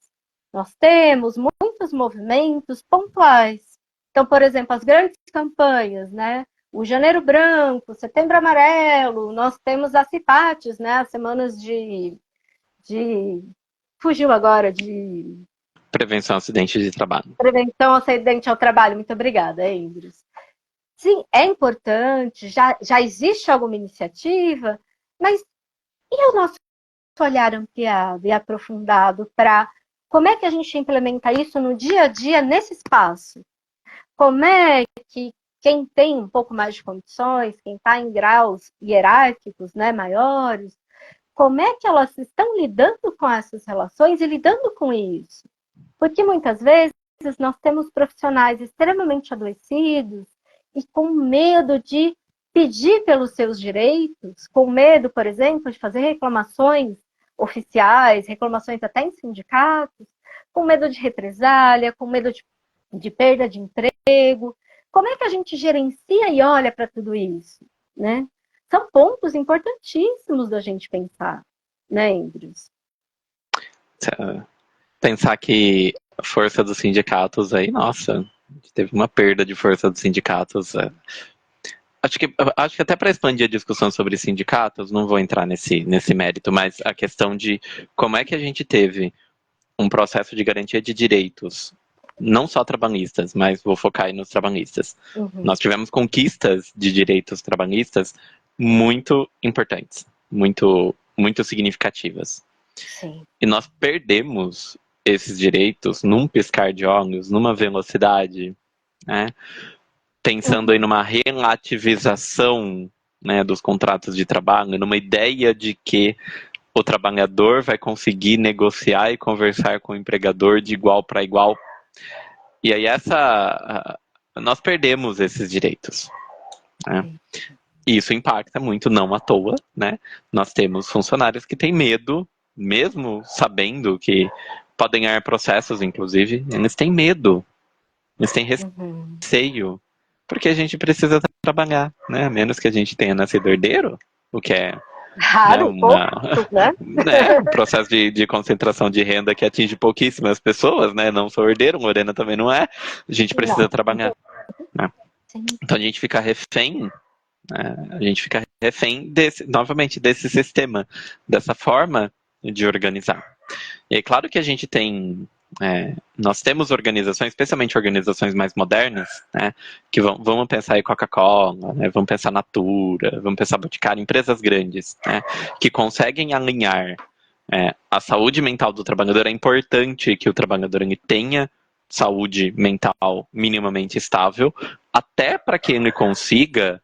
Nós temos muitos movimentos pontuais. Então, por exemplo, as grandes campanhas, né? O Janeiro Branco, Setembro Amarelo, nós temos as CIPATES, né? As semanas fugiu agora de... Prevenção a acidentes de trabalho. Prevenção ao acidente ao trabalho. Muito obrigada, Endros. Sim, é importante, já existe alguma iniciativa, mas e o nosso olhar ampliado e aprofundado para como é que a gente implementa isso no dia a dia nesse espaço? Como é que quem tem um pouco mais de condições, quem está em graus hierárquicos, né, maiores, como é que elas estão lidando com essas relações e lidando com isso? Porque muitas vezes nós temos profissionais extremamente adoecidos e com medo de pedir pelos seus direitos, com medo, por exemplo, de fazer reclamações oficiais, reclamações até em sindicatos, com medo de represália, com medo de perda de emprego. Como é que a gente gerencia e olha para tudo isso, né? São pontos importantíssimos da gente pensar, né, Andrews? Pensar que a força dos sindicatos aí, nossa, teve uma perda de força dos sindicatos. Acho que até para expandir a discussão sobre sindicatos, não vou entrar nesse mérito, mas a questão de como é que a gente teve um processo de garantia de direitos não só trabalhistas, mas vou focar aí nos trabalhistas. Nós tivemos conquistas de direitos trabalhistas muito importantes, muito, muito significativas. Sim. E nós perdemos esses direitos num piscar de olhos, numa velocidade, né? Pensando aí numa relativização, né, dos contratos de trabalho, numa ideia de que o trabalhador vai conseguir negociar e conversar com o empregador de igual para igual. E aí nós perdemos esses direitos, né? E isso impacta muito, não à toa, né? Nós temos funcionários que têm medo, mesmo sabendo que podem ganhar processos, inclusive, eles têm medo, eles têm receio, porque a gente precisa trabalhar, né? A menos que a gente tenha nascido herdeiro, o que é, né, Raro, poucos, né? um processo de concentração de renda que atinge pouquíssimas pessoas, né? Não sou herdeiro, Lorena também não é. A gente precisa trabalhar, né? Então a gente fica refém, né? A gente fica refém novamente desse sistema, dessa forma de organizar. E é claro que a gente tem, nós temos organizações, especialmente organizações mais modernas, né, que vamos pensar em Coca-Cola, né, vamos pensar Natura, vamos pensar Boticário, empresas grandes, né, que conseguem alinhar a saúde mental do trabalhador. É importante que o trabalhador ele tenha saúde mental minimamente estável, até para que ele consiga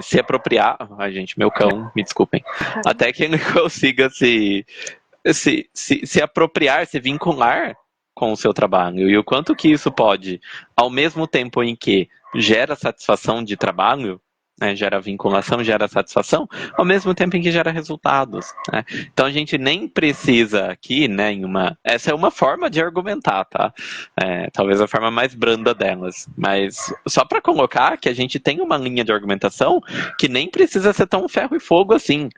se apropriar. Ai, gente, meu cão, me desculpem. Até que ele consiga se apropriar, se vincular com o seu trabalho. E o quanto que isso pode, ao mesmo tempo em que gera satisfação de trabalho, né, gera vinculação, gera satisfação, ao mesmo tempo em que gera resultados, né? Então a gente nem precisa aqui, né, essa é uma forma de argumentar, tá? Talvez a forma mais branda delas, mas só para colocar que a gente tem uma linha de argumentação que nem precisa ser tão ferro e fogo assim.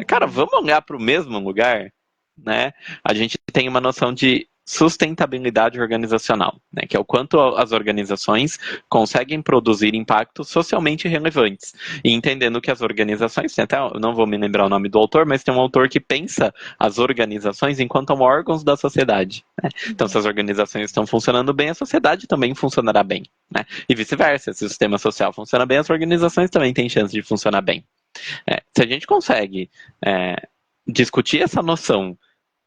Cara, vamos olhar para o mesmo lugar, né? A gente tem uma noção de sustentabilidade organizacional, né, que é o quanto as organizações conseguem produzir impactos socialmente relevantes. E entendendo que as organizações, até eu não vou me lembrar o nome do autor, mas tem um autor que pensa as organizações enquanto órgãos da sociedade, né? Então, se as organizações estão funcionando bem, a sociedade também funcionará bem, né? E vice-versa, se o sistema social funciona bem, as organizações também têm chance de funcionar bem. Se a gente consegue discutir essa noção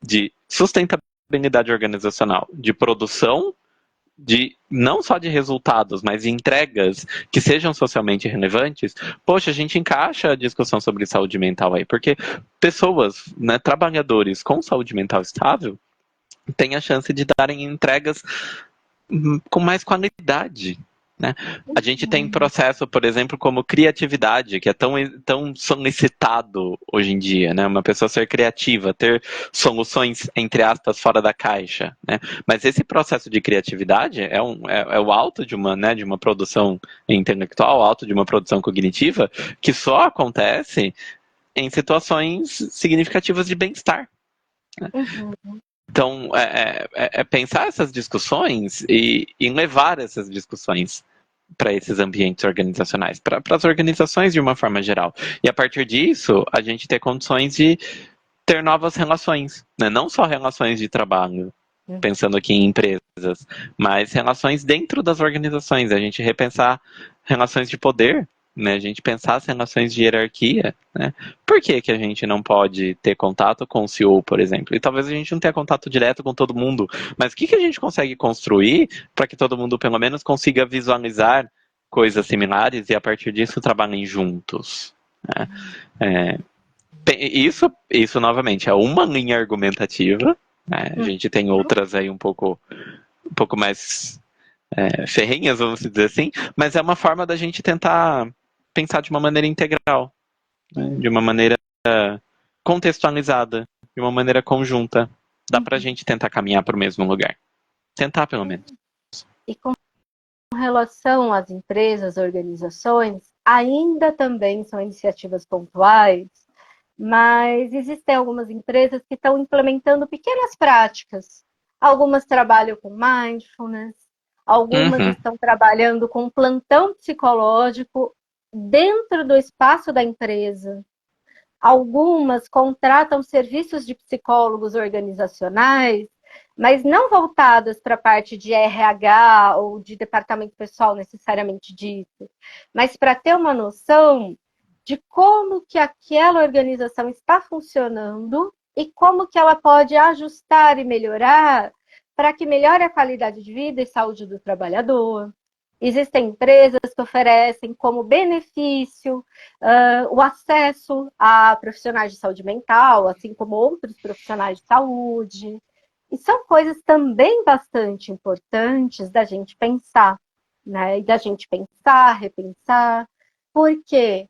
de sustentabilidade organizacional, de produção, de não só de resultados, mas de entregas que sejam socialmente relevantes, poxa, a gente encaixa a discussão sobre saúde mental aí, porque pessoas, né, trabalhadores com saúde mental estável, têm a chance de darem entregas com mais qualidade, né? A gente tem processo, por exemplo, como criatividade, que é tão solicitado hoje em dia, né? Uma pessoa ser criativa, ter soluções, entre aspas, fora da caixa, né? Mas esse processo de criatividade é o alto de uma produção intelectual, o alto de uma produção cognitiva, que só acontece em situações significativas de bem-estar, né? Então, pensar essas discussões e levar essas discussões para esses ambientes organizacionais, para as organizações de uma forma geral. E a partir disso, a gente ter condições de ter novas relações, né? Não só relações de trabalho, pensando aqui em empresas, mas relações dentro das organizações, a gente repensar relações de poder, né? A gente pensar as relações de hierarquia, né? Por que a gente não pode ter contato com o CEO, por exemplo? E talvez a gente não tenha contato direto com todo mundo, mas o que a gente consegue construir para que todo mundo, pelo menos, consiga visualizar coisas similares e, a partir disso, trabalhem juntos, né? Isso, novamente, é uma linha argumentativa, né? A gente tem outras aí um pouco mais ferrenhas, vamos dizer assim, mas é uma forma da gente tentar pensar de uma maneira integral, né? De uma maneira contextualizada, de uma maneira conjunta. Dá pra gente tentar caminhar para o mesmo lugar. Tentar, pelo menos. E com relação às empresas, organizações, ainda também são iniciativas pontuais, mas existem algumas empresas que estão implementando pequenas práticas. Algumas trabalham com mindfulness, algumas estão trabalhando com plantão psicológico dentro do espaço da empresa. Algumas contratam serviços de psicólogos organizacionais mas não voltadas para a parte de RH ou de departamento pessoal necessariamente disso, mas para ter uma noção de como que aquela organização está funcionando e como que ela pode ajustar e melhorar para que melhore a qualidade de vida e saúde do trabalhador. Existem empresas que oferecem como benefício o acesso a profissionais de saúde mental, assim como outros profissionais de saúde. E são coisas também bastante importantes da gente pensar, né? E da gente pensar, repensar, porque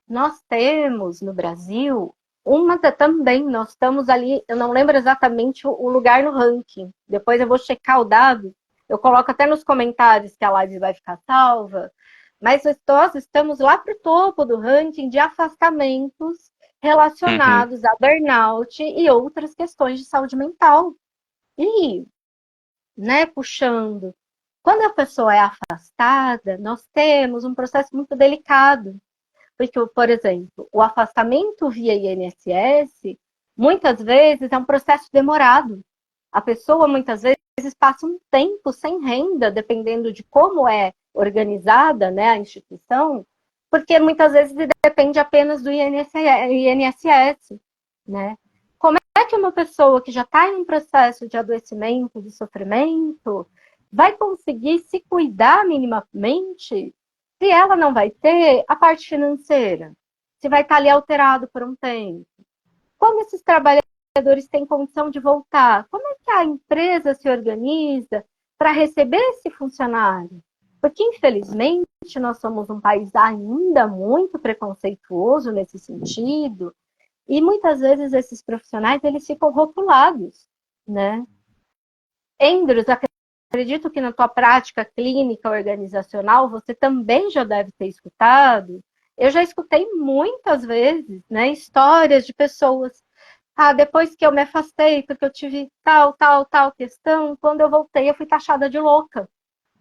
nós temos no Brasil também, nós estamos ali, eu não lembro exatamente o lugar no ranking, depois eu vou checar o dado, eu coloco até nos comentários que a live vai ficar salva, mas nós estamos lá para o topo do ranking de afastamentos relacionados a burnout e outras questões de saúde mental. E, né, puxando, quando a pessoa é afastada, nós temos um processo muito delicado. Porque, por exemplo, o afastamento via INSS, muitas vezes é um processo demorado. A pessoa, muitas vezes, passa um tempo sem renda, dependendo de como é organizada, né, a instituição, porque muitas vezes depende apenas do INSS, né? Como é que uma pessoa que já está em um processo de adoecimento, de sofrimento, vai conseguir se cuidar minimamente se ela não vai ter a parte financeira? Se vai estar ali alterado por um tempo? Como esses trabalhadores têm condição de voltar? Como é que a empresa se organiza para receber esse funcionário? Porque, infelizmente, nós somos um país ainda muito preconceituoso nesse sentido, e muitas vezes esses profissionais eles ficam rotulados, né? Endros, acredito que na tua prática clínica organizacional você também já deve ter escutado. Eu já escutei muitas vezes, né, histórias de pessoas. Depois que eu me afastei, porque eu tive tal questão, quando eu voltei eu fui taxada de louca,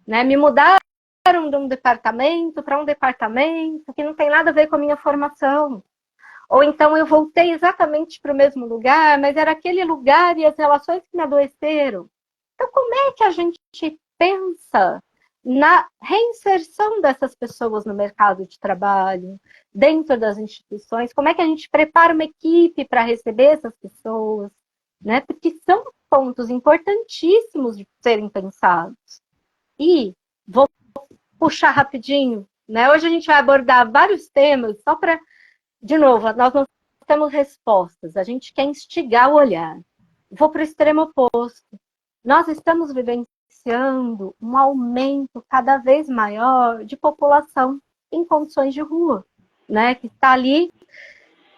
né? Me mudaram de um departamento para um departamento que não tem nada a ver com a minha formação. Ou então eu voltei exatamente para o mesmo lugar, mas era aquele lugar e as relações que me adoeceram. Então, como é que a gente pensa na reinserção dessas pessoas no mercado de trabalho, dentro das instituições? Como é que a gente prepara uma equipe para receber essas pessoas? Né? Porque são pontos importantíssimos de serem pensados. E vou puxar rapidinho, né? Hoje a gente vai abordar vários temas, só para, de novo, nós não temos respostas, a gente quer instigar o olhar. Vou para o extremo oposto. Nós estamos vivenciando um aumento cada vez maior de população em condições de rua, né? Que está ali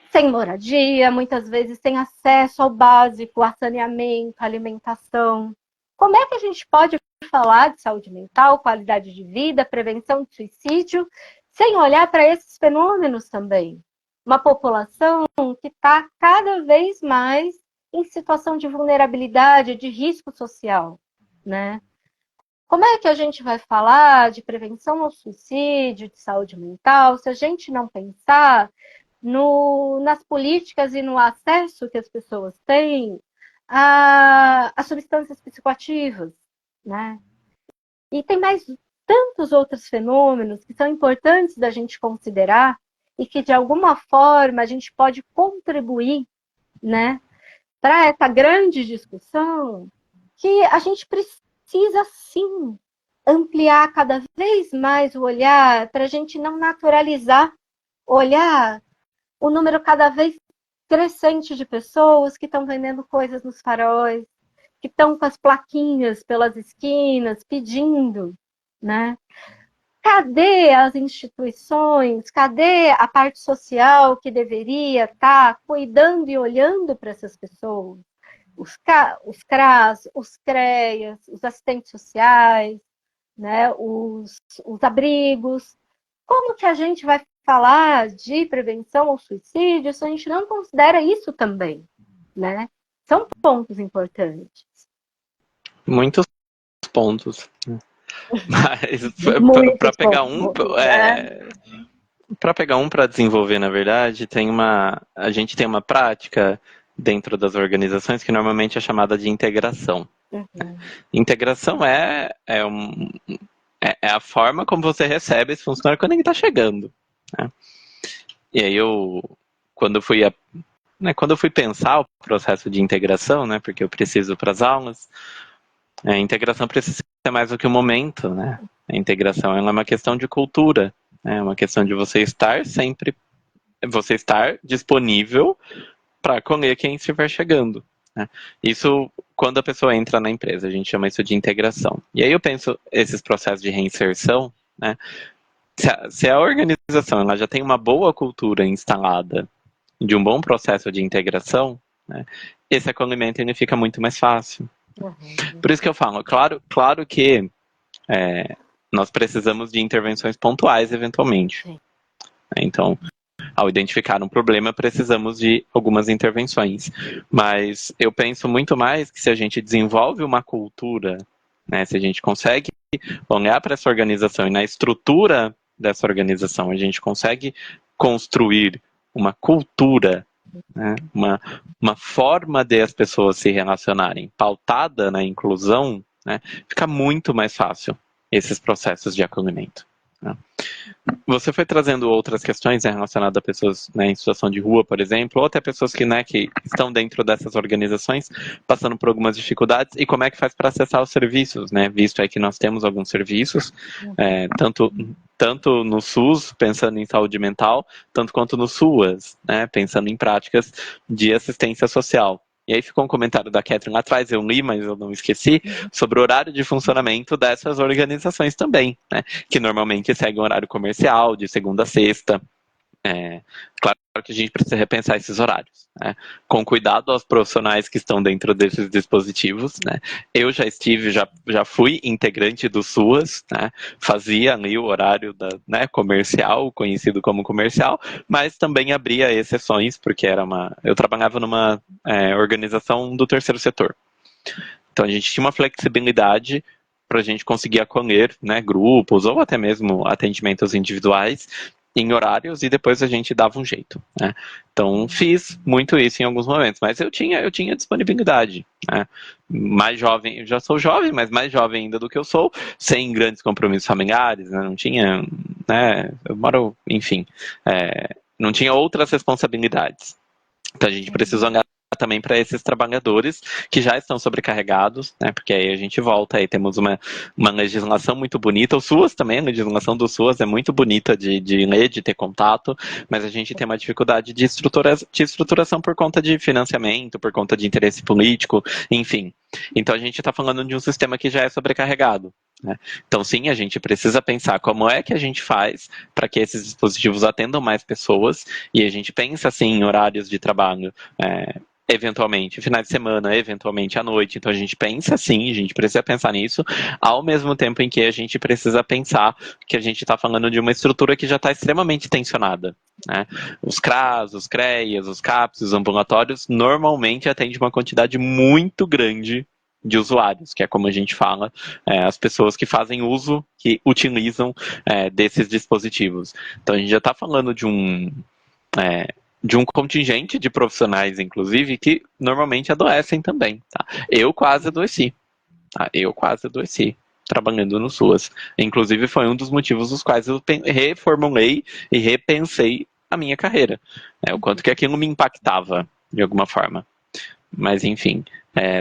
sem moradia, muitas vezes sem acesso ao básico, a saneamento, alimentação. Como é que a gente pode falar de saúde mental, qualidade de vida, prevenção de suicídio, sem olhar para esses fenômenos também? Uma população que está cada vez mais em situação de vulnerabilidade, de risco social, né? Como é que a gente vai falar de prevenção ao suicídio, de saúde mental, se a gente não pensar nas políticas e no acesso que as pessoas têm a substâncias psicoativas, né? E tem mais tantos outros fenômenos que são importantes da gente considerar e que, de alguma forma, a gente pode contribuir, né, para essa grande discussão, que a gente precisa, sim, ampliar cada vez mais o olhar para a gente não naturalizar, olhar o número cada vez crescente de pessoas que estão vendendo coisas nos faróis, que estão com as plaquinhas pelas esquinas pedindo, né? Cadê as instituições? Cadê a parte social que deveria estar cuidando e olhando para essas pessoas? Os CRAS, os CREAS, os assistentes sociais, né? os abrigos. Como que a gente vai falar de prevenção ao suicídio se a gente não considera isso também, né? São pontos importantes. Muitos pontos. Mas para pegar um, para pegar um para desenvolver, na verdade, a gente tem uma prática dentro das organizações que normalmente é chamada de integração. Uhum. Integração é a forma como você recebe esse funcionário quando ele está chegando, né? E aí quando eu fui quando eu fui pensar o processo de integração, né, porque eu preciso para as aulas, a integração precisa ser mais do que um momento, né? A integração ela é uma questão de cultura, né? É uma questão de você estar disponível para acolher quem estiver chegando, né? Isso quando a pessoa entra na empresa, a gente chama isso de integração. E aí eu penso esses processos de reinserção, né? Se a organização ela já tem uma boa cultura instalada de um bom processo de integração, né, esse acolhimento ele fica muito mais fácil. Uhum. Por isso que eu falo, claro que nós precisamos de intervenções pontuais eventualmente. Sim. Então, ao identificar um problema, precisamos de algumas intervenções. Mas eu penso muito mais que se a gente desenvolve uma cultura, né, se a gente consegue olhar para essa organização e na estrutura dessa organização a gente consegue construir uma cultura, né, uma forma de as pessoas se relacionarem pautada na inclusão, né, fica muito mais fácil esses processos de acolhimento, né? Você foi trazendo outras questões, né, relacionadas a pessoas, né, em situação de rua, por exemplo, ou até pessoas que, né, que estão dentro dessas organizações, passando por algumas dificuldades, e como é que faz para acessar os serviços, né? Visto é que nós temos alguns serviços, tanto no SUS, pensando em saúde mental, tanto quanto no SUAS, né, pensando em práticas de assistência social. E aí ficou um comentário da Catherine lá atrás, eu li, mas eu não esqueci, sobre o horário de funcionamento dessas organizações também, né? Que normalmente seguem um horário comercial, de segunda a sexta. Claro que a gente precisa repensar esses horários, né? Com cuidado aos profissionais que estão dentro desses dispositivos, né? Eu já fui integrante do SUAS, né? Fazia ali o horário né, comercial, conhecido como comercial, mas também abria exceções, porque eu trabalhava numa organização do terceiro setor. Então a gente tinha uma flexibilidade para a gente conseguir acolher, né, grupos ou até mesmo atendimentos individuais em horários e depois a gente dava um jeito, né? Então fiz muito isso em alguns momentos, mas eu tinha disponibilidade, né? Mais jovem, eu já sou jovem, mas mais jovem ainda do que eu sou, sem grandes compromissos familiares, né? Não tinha, né? Eu moro, enfim, não tinha outras responsabilidades. Então a gente precisa olhar também para esses trabalhadores que já estão sobrecarregados, né? Porque aí a gente volta, aí temos uma legislação muito bonita, o SUAS também, a legislação do SUAS é muito bonita de ler, de ter contato, mas a gente tem uma dificuldade de estruturação por conta de financiamento, por conta de interesse político, enfim. Então a gente está falando de um sistema que já é sobrecarregado, né? Então sim, a gente precisa pensar como é que a gente faz para que esses dispositivos atendam mais pessoas e a gente pensa assim em horários de trabalho, eventualmente finais de semana, eventualmente à noite. Então a gente pensa assim, a gente precisa pensar nisso, ao mesmo tempo em que a gente precisa pensar que a gente está falando de uma estrutura que já está extremamente tensionada, né? Os CRAS, os CREAs, os CAPs, os ambulatórios normalmente atendem uma quantidade muito grande de usuários, que é como a gente fala, as pessoas que fazem uso, que utilizam desses dispositivos. Então a gente já está falando de um contingente de profissionais, inclusive, que normalmente adoecem também. Tá? Eu quase adoeci. Tá? Eu quase adoeci trabalhando no SUAS. Inclusive, foi um dos motivos dos quais eu reformulei e repensei a minha carreira. O quanto que aquilo me impactava, de alguma forma. Mas, enfim,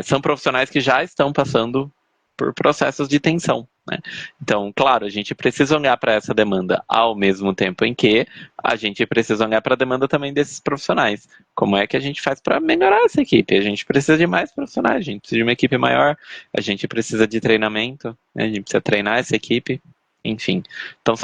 são profissionais que já estão passando por processos de tensão, né? Então, claro, a gente precisa olhar para essa demanda ao mesmo tempo em que a gente precisa olhar para a demanda também desses profissionais. Como é que a gente faz para melhorar essa equipe? A gente precisa de mais profissionais, a gente precisa de uma equipe maior, a gente precisa de treinamento, né? A gente precisa treinar essa equipe, enfim. Então,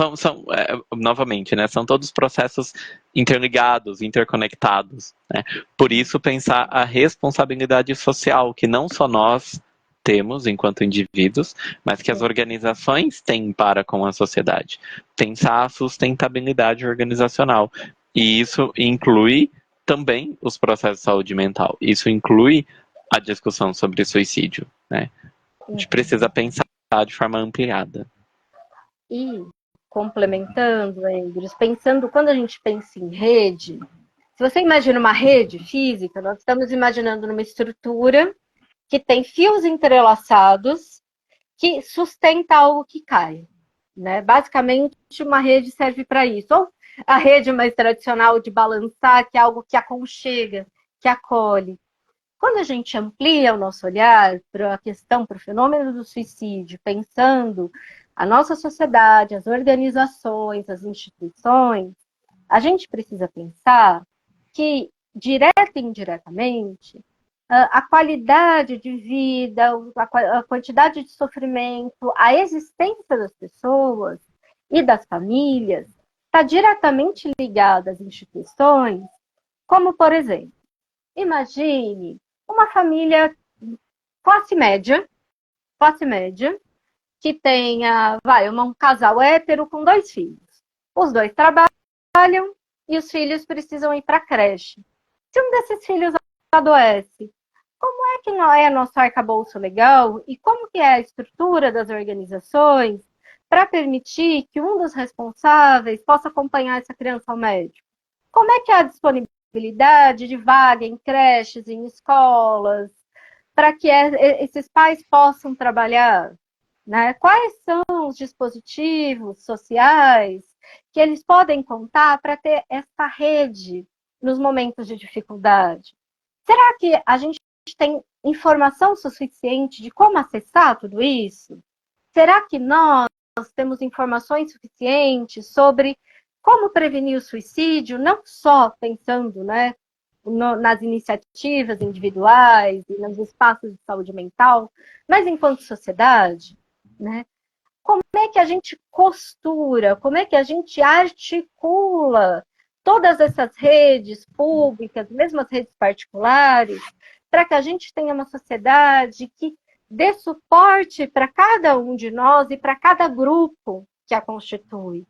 novamente, né, são todos processos interligados, interconectados, né? Por isso, pensar a responsabilidade social, que não só nós temos enquanto indivíduos, mas que as organizações têm para com a sociedade. Pensar a sustentabilidade organizacional. E isso inclui também os processos de saúde mental. Isso inclui a discussão sobre suicídio, né? A gente precisa pensar de forma ampliada. E complementando, Andres, pensando, quando a gente pensa em rede, se você imagina uma rede física, nós estamos imaginando numa estrutura que tem fios entrelaçados que sustenta algo que cai. Né? Basicamente, uma rede serve para isso. Ou a rede mais tradicional de balançar, que é algo que aconchega, que acolhe. Quando a gente amplia o nosso olhar para a questão, para o fenômeno do suicídio, pensando a nossa sociedade, as organizações, as instituições, a gente precisa pensar que, direta e indiretamente, a qualidade de vida, a quantidade de sofrimento, a existência das pessoas e das famílias está diretamente ligada às instituições, como, por exemplo, imagine uma família classe média, que tenha, um casal hétero com 2 filhos. Os 2 trabalham e os filhos precisam ir para a creche. Se um desses filhos adoece, como é que não é nosso arcabouço legal e como que é a estrutura das organizações para permitir que um dos responsáveis possa acompanhar essa criança ao médico? Como é que é a disponibilidade de vaga em creches, em escolas, para que esses pais possam trabalhar? Né? Quais são os dispositivos sociais que eles podem contar para ter essa rede nos momentos de dificuldade? Será que a gente tem informação suficiente de como acessar tudo isso? Será que nós temos informações suficientes sobre como prevenir o suicídio, não só pensando, né, nas iniciativas individuais e nos espaços de saúde mental, mas enquanto sociedade, né? Como é que a gente costura, como é que a gente articula todas essas redes públicas, mesmo as redes particulares, para que a gente tenha uma sociedade que dê suporte para cada um de nós e para cada grupo que a constitui?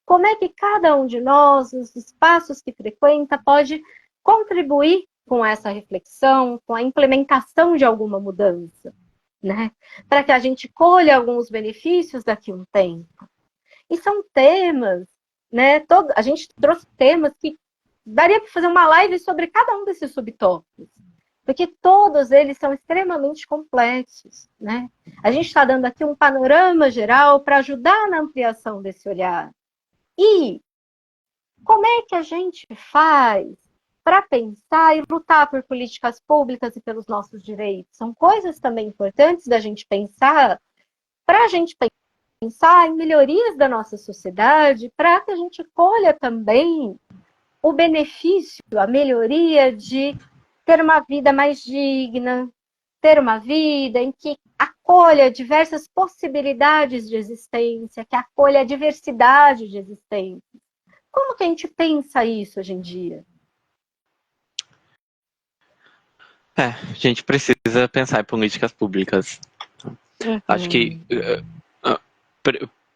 Como é que cada um de nós, nos espaços que frequenta, pode contribuir com essa reflexão, com a implementação de alguma mudança, né? Para que a gente colha alguns benefícios daqui a um tempo. E são temas, né? A gente trouxe temas que daria para fazer uma live sobre cada um desses subtópicos, porque todos eles são extremamente complexos, né? A gente está dando aqui um panorama geral para ajudar na ampliação desse olhar. E como é que a gente faz para pensar e lutar por políticas públicas e pelos nossos direitos? São coisas também importantes da gente pensar, para a gente pensar em melhorias da nossa sociedade, para que a gente colha também o benefício, a melhoria de ter uma vida mais digna, ter uma vida em que acolha diversas possibilidades de existência, que acolha a diversidade de existência. Como que a gente pensa isso hoje em dia? A gente precisa pensar em políticas públicas. Acho que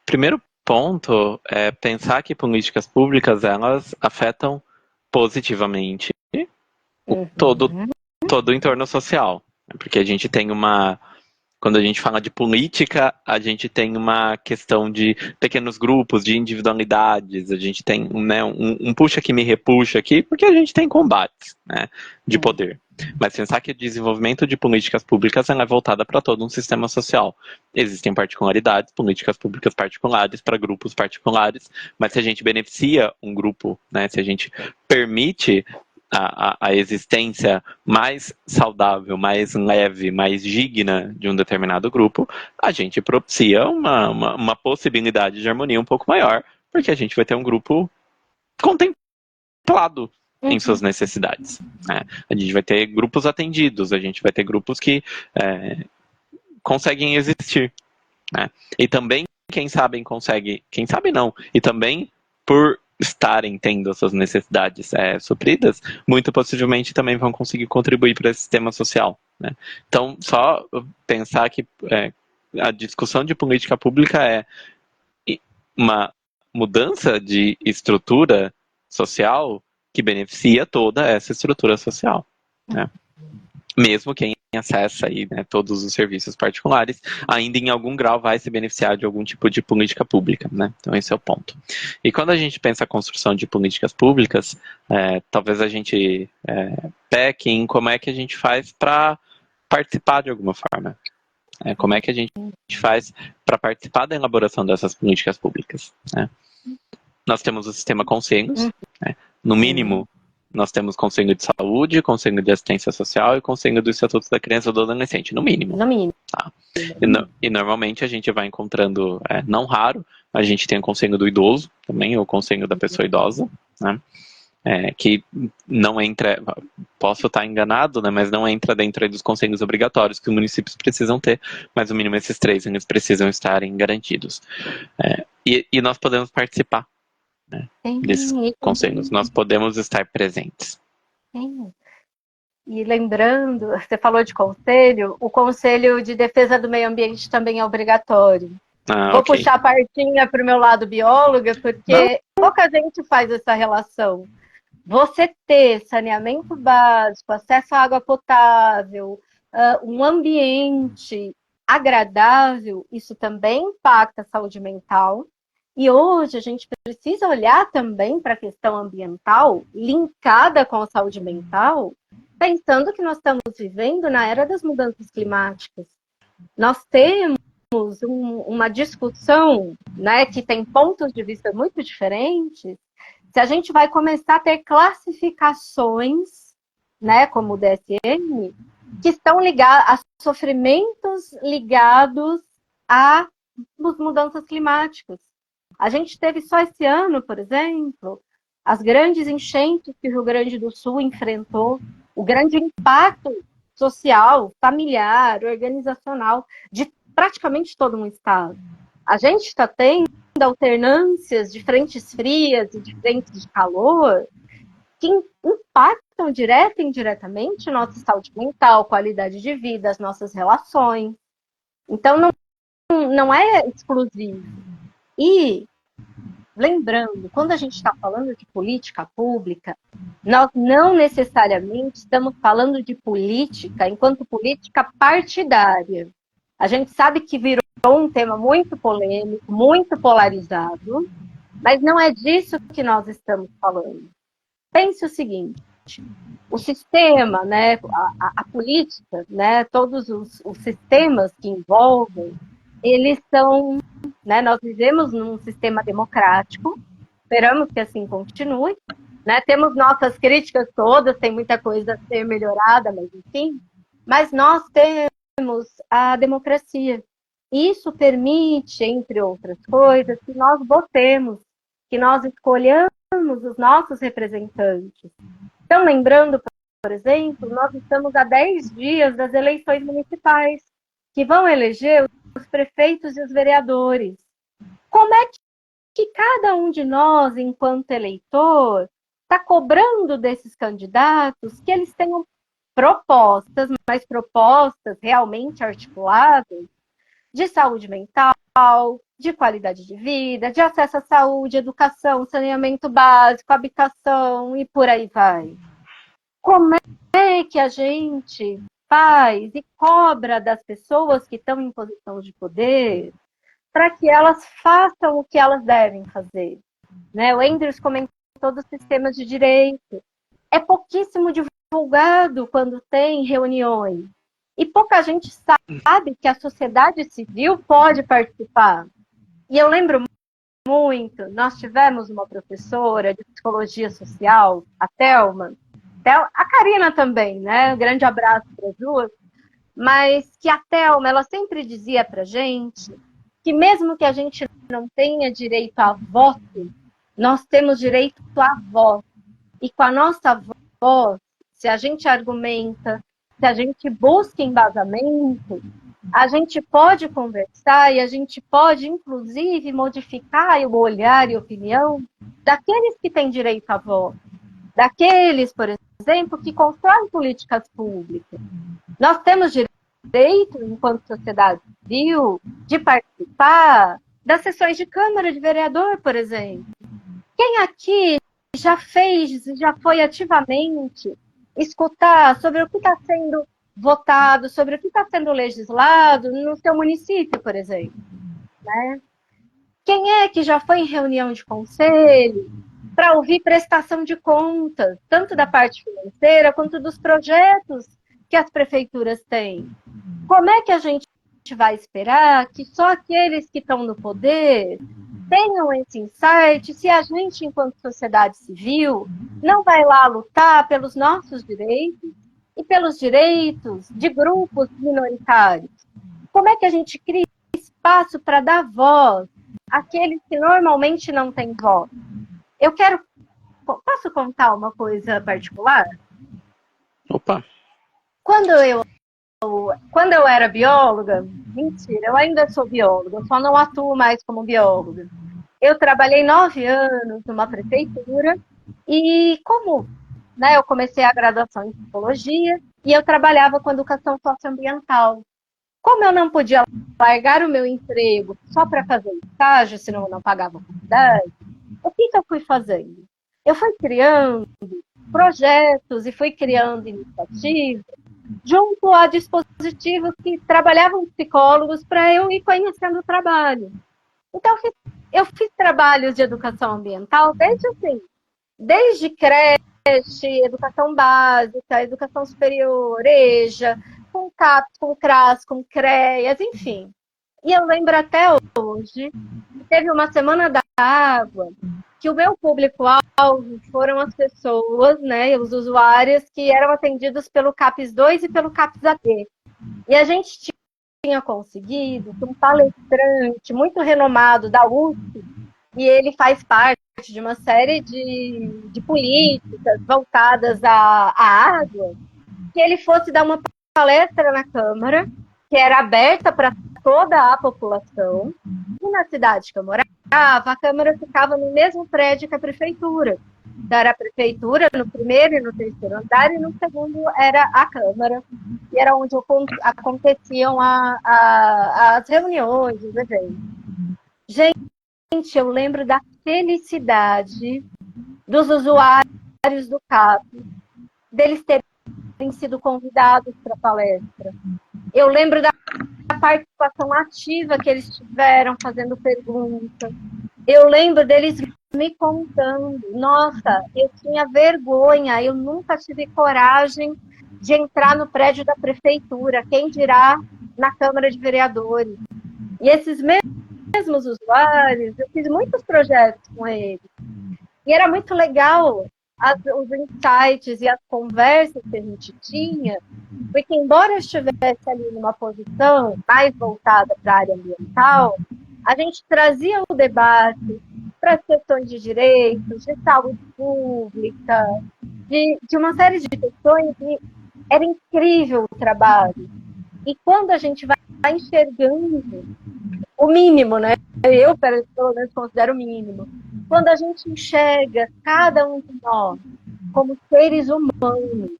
primeiro ponto é pensar que políticas públicas elas afetam positivamente todo o entorno social, porque a gente tem quando a gente fala de política, a gente tem uma questão de pequenos grupos, de individualidades, a gente tem, né, um puxa que me repuxa aqui, porque a gente tem combates, né, de poder. Mas pensar que o desenvolvimento de políticas públicas é voltada para todo um sistema social. Existem particularidades, políticas públicas particulares para grupos particulares, mas se a gente beneficia um grupo, né, se a gente permite a existência mais saudável, mais leve, mais digna de um determinado grupo, a gente propicia uma possibilidade de harmonia um pouco maior, porque a gente vai ter um grupo contemplado em suas necessidades. Né? A gente vai ter grupos atendidos, a gente vai ter grupos que conseguem existir. Né? E também, quem sabe não, e também por estarem tendo as suas necessidades supridas, muito possivelmente também vão conseguir contribuir para esse sistema social. Né? Então, só pensar que a discussão de política pública é uma mudança de estrutura social que beneficia toda essa estrutura social. Né? Mesmo quem acessa aí, né, todos os serviços particulares, ainda em algum grau vai se beneficiar de algum tipo de política pública, né? Então esse é o ponto. E quando a gente pensa a construção de políticas públicas, talvez a gente peque em como é que a gente faz para participar de alguma forma. Como é que a gente faz para participar da elaboração dessas políticas públicas? Né? Nós temos o sistema conselhos, né? No mínimo, nós temos conselho de saúde, conselho de assistência social e conselho do Estatuto da Criança e do Adolescente, no mínimo. No mínimo. Tá? E normalmente a gente vai encontrando, não raro, a gente tem o conselho do idoso também, ou o conselho da pessoa idosa, né? Que não entra, posso estar enganado, né, mas não entra dentro dos conselhos obrigatórios que os municípios precisam ter, mas no mínimo esses 3 eles precisam estarem garantidos. E nós podemos participar, né, desses conselhos, nós podemos estar presentes. Sim. E lembrando, você falou de conselho, o Conselho de Defesa do Meio Ambiente também é obrigatório. Vou Okay. puxar a partinha para o meu lado bióloga, porque pouca gente faz essa relação. Você ter saneamento básico, acesso à água potável, um ambiente agradável, isso também impacta a saúde mental. E hoje a gente precisa olhar também para a questão ambiental, linkada com a saúde mental, pensando que nós estamos vivendo na era das mudanças climáticas. Nós temos uma discussão, né, que tem pontos de vista muito diferentes, se a gente vai começar a ter classificações, né, como o DSM, que estão ligados a sofrimentos ligados às mudanças climáticas. A gente teve só esse ano, por exemplo, as grandes enchentes que o Rio Grande do Sul enfrentou, o grande impacto social, familiar, organizacional, de praticamente todo um estado. A gente está tendo alternâncias de frentes frias e de frentes de calor que impactam direta e indiretamente nossa saúde mental, qualidade de vida, as nossas relações. Então, não é exclusivo. E, lembrando, quando a gente está falando de política pública, nós não necessariamente estamos falando de política enquanto política partidária. A gente sabe que virou um tema muito polêmico, muito polarizado, mas não é disso que nós estamos falando. Pense o seguinte, o sistema, né, a política, né, todos os sistemas que envolvem, eles são, né, nós vivemos num sistema democrático, esperamos que assim continue, né, temos nossas críticas todas, tem muita coisa a ser melhorada, mas enfim, mas nós temos a democracia. Isso permite, entre outras coisas, que nós votemos, que nós escolhamos os nossos representantes. Então, lembrando, por exemplo, nós estamos a 10 dias das eleições municipais, que vão eleger os prefeitos e os vereadores. Como é que cada um de nós, enquanto eleitor, está cobrando desses candidatos que eles tenham propostas, mas propostas realmente articuladas, de saúde mental, de qualidade de vida, de acesso à saúde, educação, saneamento básico, habitação e por aí vai. Como é que a gente faz e cobra das pessoas que estão em posição de poder para que elas façam o que elas devem fazer? Né? O Andrews comentou dos sistemas de direito. É pouquíssimo divulgado quando tem reuniões. E pouca gente sabe que a sociedade civil pode participar. E eu lembro muito, nós tivemos uma professora de psicologia social, a Thelma, a Karina também, né? Um grande abraço para as duas. Mas que a Thelma, ela sempre dizia para a gente que mesmo que a gente não tenha direito a voto, nós temos direito à voz. E com a nossa voz, se a gente argumenta, se a gente busca embasamento, a gente pode conversar e a gente pode, inclusive, modificar o olhar e opinião daqueles que têm direito à voz, daqueles, por exemplo, que constroem políticas públicas. Nós temos direito, enquanto sociedade civil, de participar das sessões de Câmara de Vereador, por exemplo. Quem aqui já fez, já foi ativamente escutar sobre o que está sendo votado, sobre o que está sendo legislado no seu município, por exemplo? Né? Quem é que já foi em reunião de conselho para ouvir prestação de contas, tanto da parte financeira quanto dos projetos que as prefeituras têm. Como é que a gente vai esperar que só aqueles que estão no poder tenham esse insight se a gente, enquanto sociedade civil, não vai lá lutar pelos nossos direitos e pelos direitos de grupos minoritários? Como é que a gente cria espaço para dar voz àqueles que normalmente não têm voz? Posso contar uma coisa particular? Opa! Quando eu era bióloga, mentira, eu ainda sou bióloga, só não atuo mais como bióloga. Eu trabalhei 9 anos numa prefeitura e eu comecei a graduação em psicologia e eu trabalhava com educação socioambiental. Como eu não podia largar o meu emprego só para fazer estágio, senão eu não pagava a faculdade, o que eu fui fazendo? Eu fui criando projetos e fui criando iniciativas junto a dispositivos que trabalhavam psicólogos para eu ir conhecendo o trabalho. Então, eu fiz trabalhos de educação ambiental desde creche, educação básica, educação superior, EJA, com CAPS, com CRAS, com CREAS, enfim. E eu lembro até hoje que teve uma Semana da Água que o meu público-alvo foram as pessoas, né, os usuários que eram atendidos pelo CAPS 2 e pelo CAPS AD. E a gente tinha conseguido que um palestrante muito renomado da USP, e ele faz parte de uma série de políticas voltadas à água, que ele fosse dar uma palestra na Câmara, que era aberta para toda a população, e na cidade que eu morava, a Câmara ficava no mesmo prédio que a Prefeitura. Então, era a Prefeitura no primeiro e no terceiro andar, e no segundo era a Câmara, e era onde aconteciam as reuniões, os eventos. Gente, eu lembro da felicidade dos usuários do CAP, deles terem sido convidados para a palestra. Eu lembro da participação ativa que eles tiveram, fazendo perguntas. Eu lembro deles me contando, nossa, eu tinha vergonha, eu nunca tive coragem de entrar no prédio da prefeitura, quem dirá na Câmara de Vereadores. E esses mesmos usuários, eu fiz muitos projetos com eles. E era muito legal os insights e as conversas que a gente tinha, porque embora eu estivesse ali numa posição mais voltada para a área ambiental, a gente trazia o debate para as questões de direitos, de saúde pública, de uma série de questões, e era incrível o trabalho. E quando a gente vai enxergando o mínimo, né? Eu, pelo menos, considero o mínimo. Quando a gente enxerga cada um de nós como seres humanos,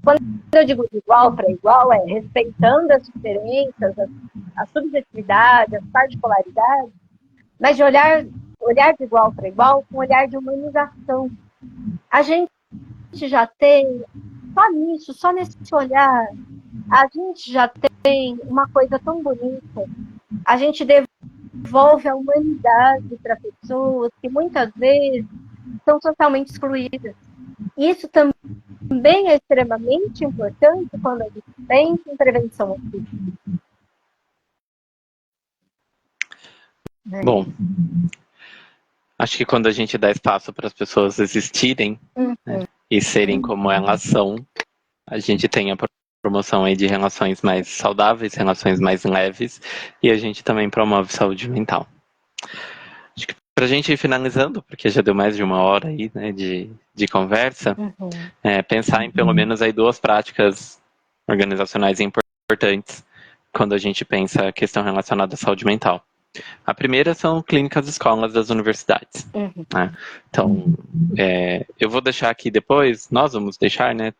quando eu digo de igual para igual, é respeitando as diferenças, as subjetividades, as particularidades, mas de olhar de igual para igual, com um olhar de humanização. A gente já tem, só nisso, só nesse olhar, a gente já tem uma coisa tão bonita. A gente devolve a humanidade para pessoas que muitas vezes são totalmente excluídas. Isso também é extremamente importante quando a gente pensa em prevenção ao suicídio. Bom, acho que quando a gente dá espaço para as pessoas existirem, né, e serem como elas são, a gente tem a promoção aí de relações mais saudáveis, relações mais leves, e a gente também promove saúde mental. Acho que para a gente ir finalizando, porque já deu mais de 1 hora aí, né, de conversa, pensar em pelo menos aí 2 práticas organizacionais importantes quando a gente pensa a questão relacionada à saúde mental. A primeira são clínicas escolas das universidades. Né? Então, eu vou deixar aqui depois, nós vamos deixar, né,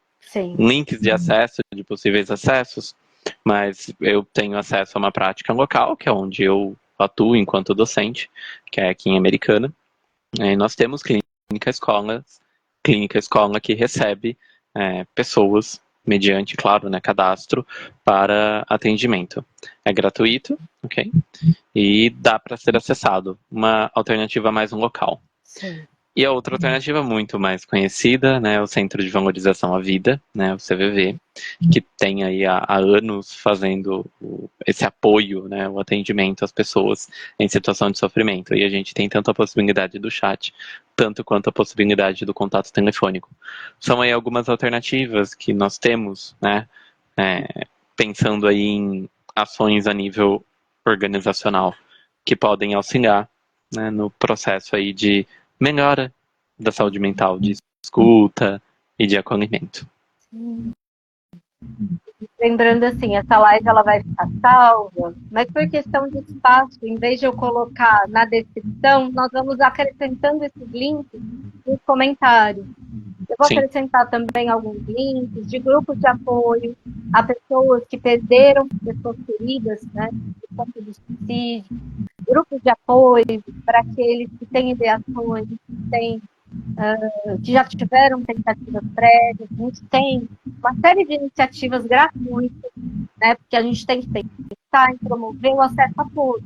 links de acesso, de possíveis acessos, mas eu tenho acesso a uma prática local, que é onde eu atuo enquanto docente, que é aqui em Americana. E nós temos clínica escola que recebe pessoas, mediante, claro, né, cadastro, para atendimento. É gratuito, ok? E dá para ser acessado, uma alternativa mais um local. Sim. E a outra alternativa muito mais conhecida, né, é o Centro de Valorização à Vida, né, o CVV, que tem aí há anos fazendo esse apoio, né, o atendimento às pessoas em situação de sofrimento. E a gente tem tanto a possibilidade do chat, tanto quanto a possibilidade do contato telefônico. São aí algumas alternativas que nós temos, né, pensando aí em ações a nível organizacional que podem auxiliar, né, no processo aí de melhora da saúde mental, de escuta e de acolhimento. Lembrando assim, essa live ela vai ficar salva, mas por questão de espaço, em vez de eu colocar na descrição, nós vamos acrescentando esses links nos comentários. Eu vou Sim. acrescentar também alguns links de grupos de apoio a pessoas que perderam pessoas queridas, né, por conta do suicídio, grupos de apoio para aqueles que têm ideações, que já tiveram tentativas prévias. A gente tem uma série de iniciativas gratuitas, né, porque a gente tem que pensar em promover o acesso a todos.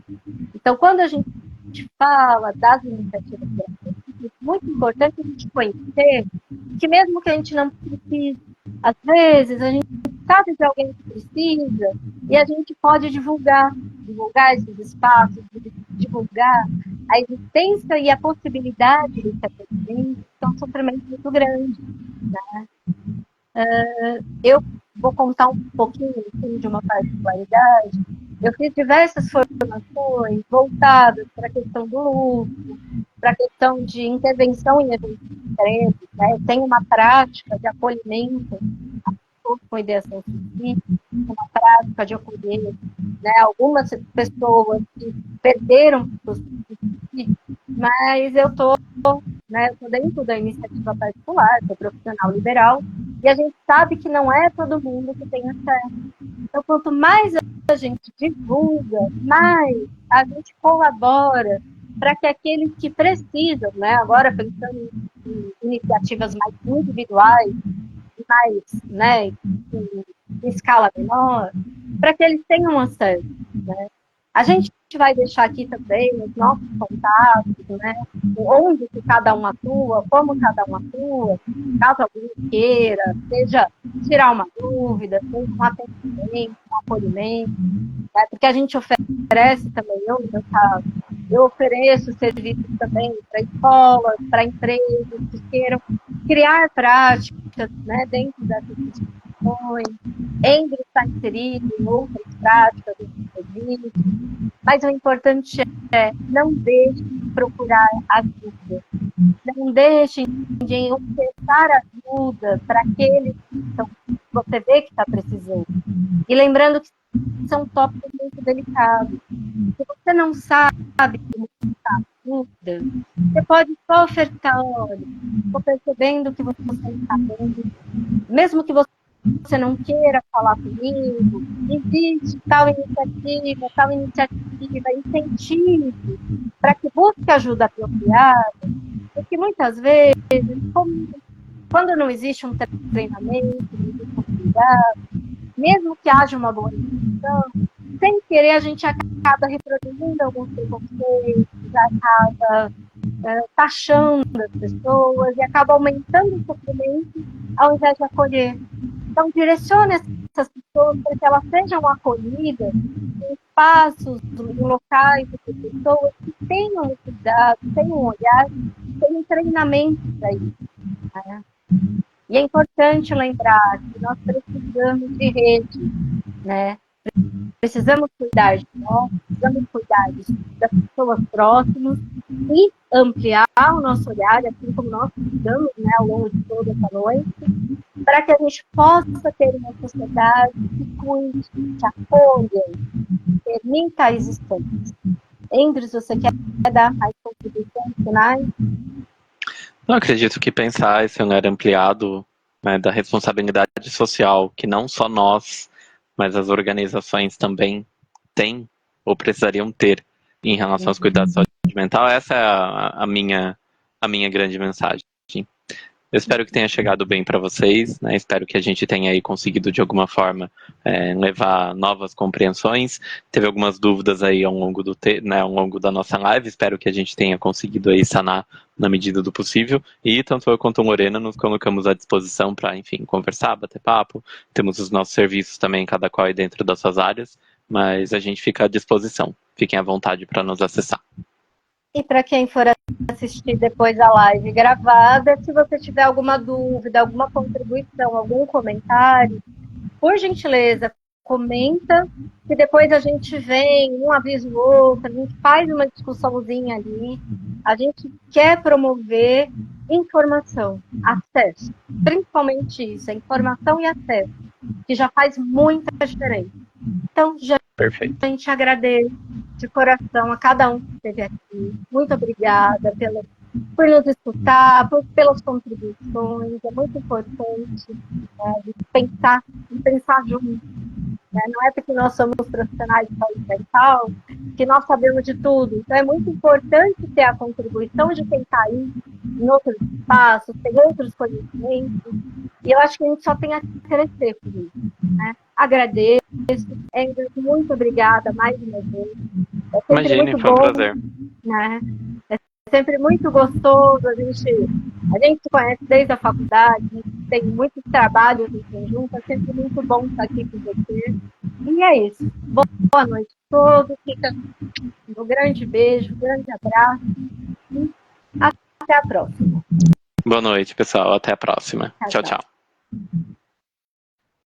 Então, quando a gente fala das iniciativas gratuitas, é muito importante a gente conhecer que mesmo que a gente não precise, às vezes a gente sabe de alguém que precisa e a gente pode divulgar esses espaços, divulgar a existência e a possibilidade desse atendimento, que é um sofrimento muito grande. Né? Eu vou contar um pouquinho assim, de uma particularidade. Eu fiz diversas formações voltadas para a questão do luto, para a questão de intervenção em eventos extremos. Né? Eu tenho uma prática de acolhimento com ideação suicida, uma prática de acolher, né, algumas pessoas que perderam o suicídio, mas eu estou dentro da iniciativa particular, sou profissional liberal, e a gente sabe que não é todo mundo que tem acesso. Então, quanto mais a gente divulga, mais a gente colabora para que aqueles que precisam, né, agora pensando em iniciativas mais individuais, mais, né, em escala menor, para que eles tenham acesso. Né? A gente vai deixar aqui também os nossos contatos, né, onde que cada um atua, como cada um atua, caso alguém queira, seja tirar uma dúvida, seja um atendimento, um acolhimento, né, porque a gente oferece também, eu ofereço serviços também para escolas, para empresas que queiram criar práticas, né, dentro dessas instituições. Endre está inserido em outras práticas, outros serviços, mas o importante é não deixe de procurar ajuda. Não deixem de ofertar ajuda para aqueles que você vê que está precisando. E lembrando que são tópicos muito delicados. Se você não sabe como está ajuda, você pode só ofertar, olha, estou percebendo que você está bem, mesmo que você não queira falar comigo, existe tal iniciativa, incentive para que busque ajuda apropriada, porque muitas vezes, quando não existe um treinamento, não existe um cuidado, mesmo que haja uma boa intenção, sem querer a gente acaba reproduzindo alguns preconceitos, acaba taxando as pessoas e acaba aumentando o sofrimento ao invés de acolher. Então, direcione essas pessoas para que elas sejam acolhidas em espaços, em locais de pessoas que tenham um cuidado, tenham um olhar, tenham um treinamento para isso. Né? E é importante lembrar que nós precisamos de rede, né? Precisamos cuidar de nós, precisamos cuidar das pessoas próximas e ampliar o nosso olhar, assim como nós cuidamos, né, ao longo de toda essa noite, para que a gente possa ter uma sociedade que cuide, que acolha, permita a existência. Endres, você quer dar mais contribuições finais? Eu acredito que pensar esse olhar ampliado, né, da responsabilidade social, que não só nós, mas as organizações também têm ou precisariam ter em relação aos cuidados de saúde mental, essa é a minha grande mensagem. Eu espero que tenha chegado bem para vocês, né? Espero que a gente tenha aí conseguido de alguma forma levar novas compreensões. Teve algumas dúvidas aí ao longo ao longo da nossa live. Espero que a gente tenha conseguido aí sanar na medida do possível. E tanto eu quanto a Lorena nos colocamos à disposição para, enfim, conversar, bater papo. Temos os nossos serviços também, cada qual aí dentro das suas áreas, mas a gente fica à disposição. Fiquem à vontade para nos acessar. E para quem for assistir depois a live gravada, se você tiver alguma dúvida, alguma contribuição, algum comentário, por gentileza, comenta, que depois a gente vem, um avisa o outro, a gente faz uma discussãozinha ali. A gente quer promover informação, acesso, principalmente isso, a informação e acesso, que já faz muita diferença. Então, Perfeito. a gente agradece de coração a cada um que esteve aqui. Muito obrigada por nos escutar, pelas contribuições. É muito importante de pensar juntos. Né? Não é porque nós somos profissionais de saúde mental que nós sabemos de tudo. Então, é muito importante ter a contribuição de quem está aí em outros espaços, ter outros conhecimentos. E eu acho que a gente só tem a crescer por isso. Né? Agradeço. Muito obrigada mais uma vez. Imagine, foi um prazer. Né? É sempre muito gostoso. A gente se conhece desde a faculdade, a gente tem muitos trabalhos em conjunto. É sempre muito bom estar aqui com você. E é isso. Boa noite a todos. Fica um grande beijo, um grande abraço. E até a próxima. Boa noite, pessoal. Até a próxima. Tchau, tchau.